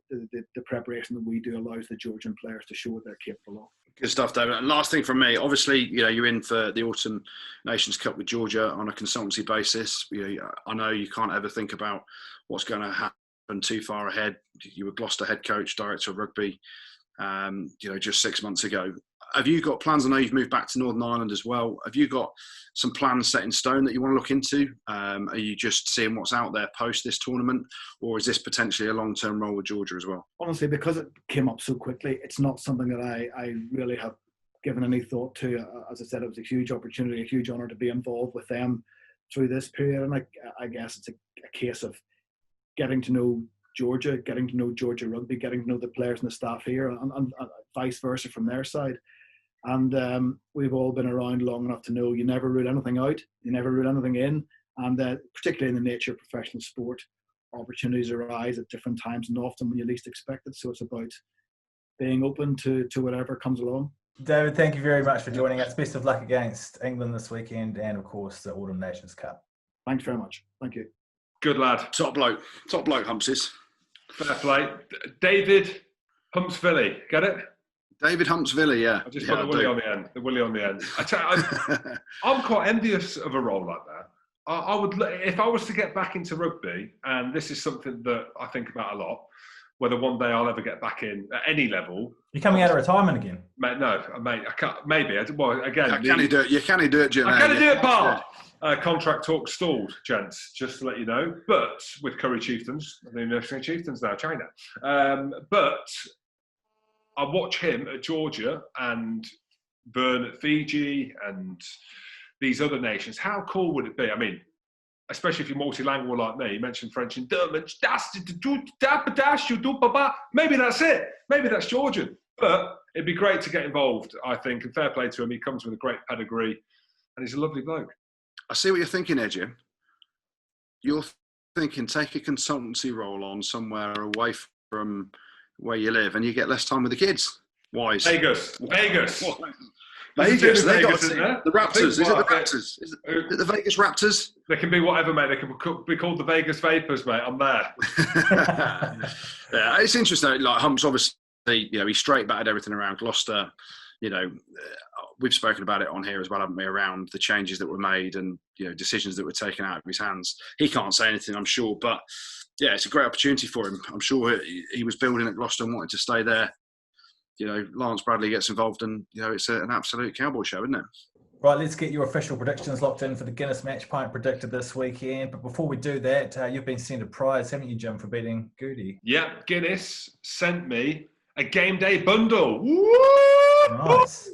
the preparation that we do allows the Georgian players to show what they're capable of. Good stuff, David. And last thing from me, obviously, you're in for the Autumn Nations Cup with Georgia on a consultancy basis. I know you can't ever think about what's going to happen too far ahead. You were Gloucester head coach, director of rugby, just 6 months ago. Have you got plans? I know you've moved back to Northern Ireland as well. Have you got some plans set in stone that you want to look into? Are you just seeing what's out there post this tournament, or is this potentially a long-term role with Georgia as well? Honestly, because it came up so quickly, it's not something that I really have given any thought to. As I said, it was a huge opportunity, a huge honour to be involved with them through this period. And I guess it's a case of getting to know Georgia, getting to know Georgia rugby, getting to know the players and the staff here, and vice versa from their side. And we've all been around long enough to know you never rule anything out, you never rule anything in. And particularly in the nature of professional sport, opportunities arise at different times and often when you least expect it. So it's about being open to whatever comes along. David, thank you very much for joining us. Best of luck against England this weekend and, of course, the Autumn Nations Cup. Thanks very much. Thank you. Good lad. Top bloke, Humpsies. Fair play. David Humpsvili, get it? David Humpsvili, yeah. I just put the Willie on the end. The Willie on the end. I'm quite envious of a role like that. I would, if I was to get back into rugby, and this is something that I think about a lot, whether one day I'll ever get back in at any level. You're coming out of retirement again, mate? No, mate. I can't. Maybe. Well, again, can you do it? You can do it, Jim. I can do it, Bart. Contract talk stalled, gents. Just to let you know. But with Curry Chieftains, the University Chieftains now, China. But I watch him at Georgia and Byrne at Fiji and these other nations. How cool would it be? I mean, especially if you're multilingual like me, you mentioned French and German. Maybe that's it. Maybe that's Georgian. But it'd be great to get involved, I think. And fair play to him. He comes with a great pedigree and he's a lovely bloke. I see what you're thinking there, Jim. You're thinking take a consultancy role on somewhere away from where you live and you get less time with the kids. Wise. Vegas. Vegas. Vegas, they got isn't there? The Raptors. Is it the Raptors? Is it the Vegas Raptors? They can be whatever, mate. They can be called the Vegas Vapors, mate. I'm there. Yeah, it's interesting. Like Humps, obviously, he's straight batted everything around Gloucester. We've spoken about it on here as well, haven't we? Around the changes that were made and decisions that were taken out of his hands. He can't say anything, I'm sure, but yeah, it's a great opportunity for him. I'm sure he was building at Gloucester and wanted to stay there. Lawrence Bradley gets involved and, it's an absolute cowboy show, isn't it? Right, let's get your official predictions locked in for the Guinness Match Pint predicted this weekend. But before we do that, you've been sent a prize, haven't you, Jim, for beating Goodey? Yeah, Guinness sent me a game day bundle. Woo! Nice.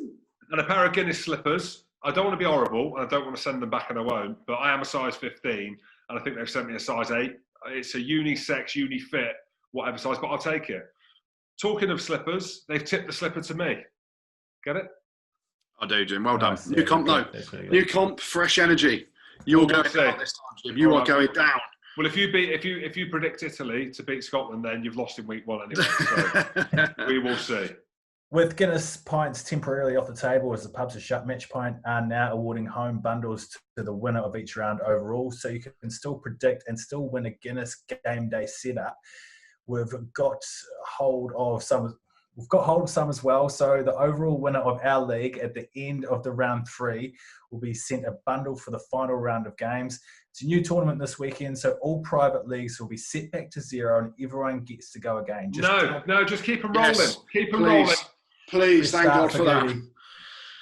And a pair of Guinness slippers. I don't want to be horrible, and I don't want to send them back, and I won't. But I am a size 15, and I think they've sent me a size 8. It's a unisex, uni-fit, whatever size, but I'll take it. Talking of slippers, they've tipped the slipper to me. Get it? I do, Jim. Well done. Nice. New comp, though. New comp, fresh energy. You're going down this time, Jim. You are going down. Well, if you predict Italy to beat Scotland, then you've lost in week 1 anyway. So we will see. With Guinness pints temporarily off the table as the pubs are shut, Match Pint are now awarding home bundles to the winner of each round overall, so you can still predict and still win a Guinness game day setup. We've got hold of some as well. So the overall winner of our league at the end of the round 3 will be sent a bundle for the final round of games. It's a new tournament this weekend, so all private leagues will be set back to 0 and everyone gets to go again. Just keep them rolling. Yes, keep them rolling. Please, thank God for that.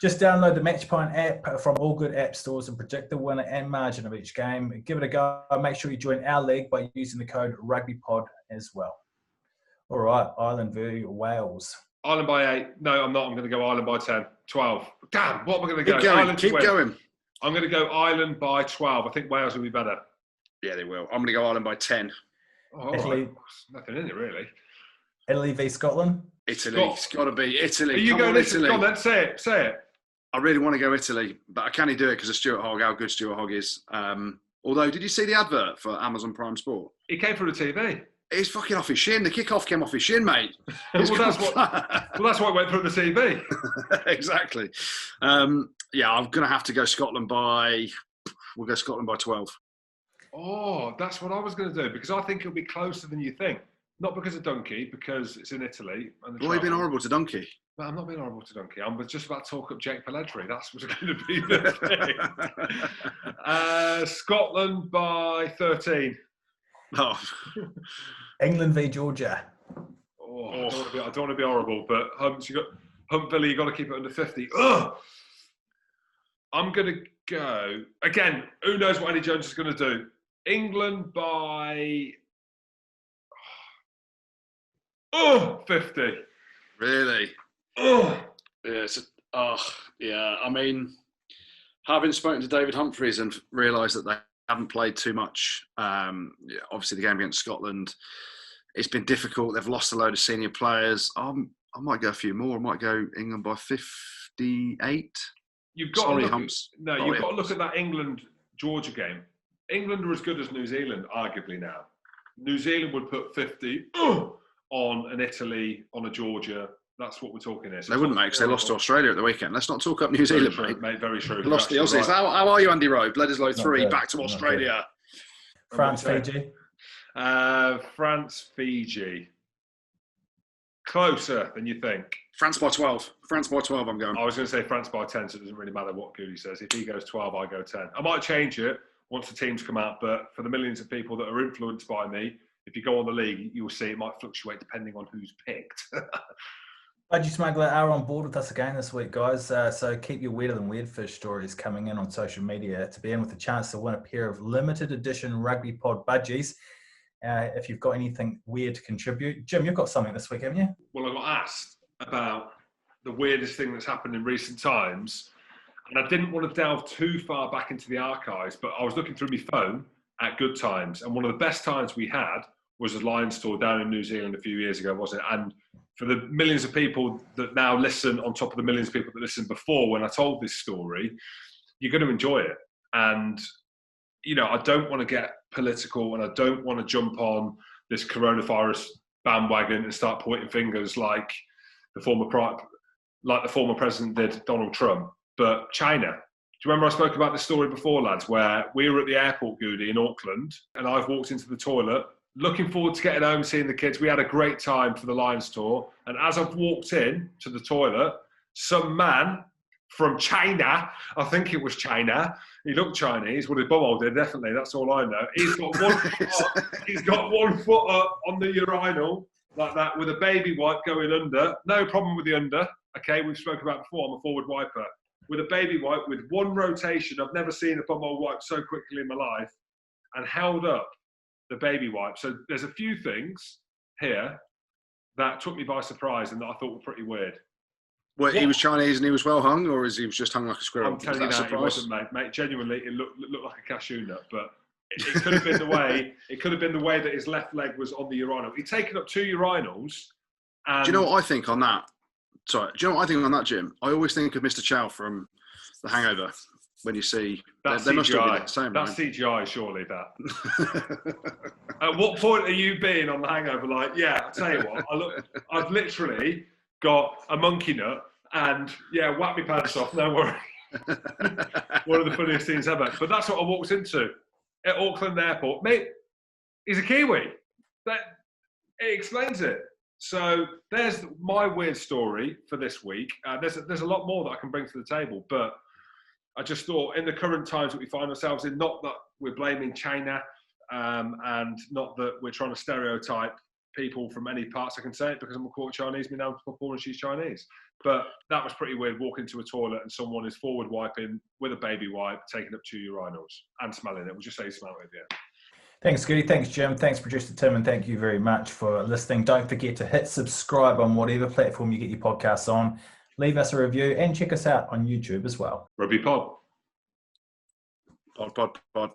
Just download the Match Pint app from all good app stores and predict the winner and margin of each game. Give it a go. Make sure you join our league by using the code RugbyPod as well. All right, Ireland v Wales. Ireland by 8. No, I'm not. I'm going to go Ireland by 10. 12. Damn, what am I going to go? Keep going. I'm going to go Ireland by 12. I think Wales will be better. Yeah, they will. I'm going to go Ireland by 10. Oh, Italy. Right. Nothing in it, really. Italy v Scotland. Italy. It's got to be Italy. Are you going Italy? Go on then, say it. I really want to go Italy, but I can't do it because of Stuart Hogg, how good Stuart Hogg is. Although, did you see the advert for Amazon Prime Sport? He came through the TV. He's fucking off his shin. The kickoff came off his shin, mate. Well, that's why it went through the TV. Exactly. I'm going to have to go Scotland by... We'll go Scotland by 12. Oh, that's what I was going to do, because I think it'll be closer than you think. Not because of Donkey, because it's in Italy. Well, you've been horrible to Donkey. But I'm not being horrible to Donkey. I'm just about to talk up Jake Pelledri. That's what's going to be the thing. Scotland by 13. Oh. England v Georgia. Oh, I don't want to be horrible, but Humpsvili, you got to keep it under 50. Ugh! I'm going to go again. Who knows what Eddie Jones is going to do? England by 50. Really? Yeah, I mean, having spoken to David Humphreys and realised that they haven't played too much, obviously the game against Scotland, it's been difficult. They've lost a load of senior players. I might go a few more. I might go England by 58. You've got to look at that England-Georgia game. England are as good as New Zealand, arguably now. New Zealand would put 50 on an Italy, on a Georgia. That's what we're talking here. So they wouldn't, mate, because they lost to Australia at the weekend. Let's not talk up New Zealand, mate. Very true. They lost the Aussies. Right. How are you, Andy Rowe? Bledisloe Not 3, good. back to Not Australia. France, Fiji. France, Fiji. Closer than you think. France by 12. France by 12, I'm going. I was going to say France by 10, so it doesn't really matter what Goodey says. If he goes 12, I go 10. I might change it once the teams come out, but for the millions of people that are influenced by me, if you go on the league, you'll see it might fluctuate depending on who's picked. Budgie Smuggler are on board with us again this week, guys. So keep your weirder than weird fish stories coming in on social media to be in with a chance to win a pair of limited edition Rugby Pod budgies. If you've got anything weird to contribute. Jim, you've got something this week, haven't you? Well, I got asked about the weirdest thing that's happened in recent times, and I didn't want to delve too far back into the archives, but I was looking through my phone at good times, and one of the best times we had was a Lions tour down in New Zealand a few years ago, wasn't it? And for the millions of people that now listen, on top of the millions of people that listened before when I told this story, you're going to enjoy it. And, you know, I don't want to get political and I don't want to jump on this coronavirus bandwagon and start pointing fingers like the former president did, Donald Trump. But China. Do you remember I spoke about this story before, lads, where we were at the airport, Goodey, in Auckland, and I've walked into the toilet, looking forward to getting home and seeing the kids. We had a great time for the Lions tour. And as I've walked in to the toilet, some man from China, I think it was China, he looked Chinese, well his bumhole did, definitely, that's all I know. He's got one foot up on the urinal, like that, with a baby wipe going under. No problem with the under, okay, we've spoken about before, I'm a forward wiper. With a baby wipe, with one rotation, I've never seen a bumhole wipe so quickly in my life, and held up the baby wipe. So there's a few things here that took me by surprise and that I thought were pretty weird. Well, he was Chinese and he was well hung, or is he was just hung like a squirrel? I'm telling you now, it wasn't, mate. Genuinely, it looked like a cashew nut, but it could have been the way. It could have been the way that his left leg was on the urinal. He'd taken up 2 urinals. And do you know what I think on that? Sorry, do you know what I think on that, Jim? I always think of Mr. Chow from The Hangover. When you see that's they must CGI. Be the same, that's right? CGI, surely. That. At what point are you being on The Hangover? Like, yeah, I'll tell you what. I've literally got a monkey nut, and yeah, whack me pants off. No worry. One of the funniest scenes ever. But that's what I walked into at Auckland Airport. Mate, he's a Kiwi. It explains it. So there's my weird story for this week. There's a lot more that I can bring to the table, but I just thought in the current times that we find ourselves in, not that we're blaming China and not that we're trying to stereotype people from any parts. I can say it because I'm a quarter Chinese, my nan's born and she's Chinese. But that was pretty weird, walking to a toilet and someone is forward wiping with a baby wipe, taking up 2 urinals and smelling it. We'll just say he smelled it, yeah. Thanks, Goody. Thanks, Jim. Thanks, Producer Tim. And thank you very much for listening. Don't forget to hit subscribe on whatever platform you get your podcasts on. Leave us a review and check us out on YouTube as well. Rugby Pod. Pod.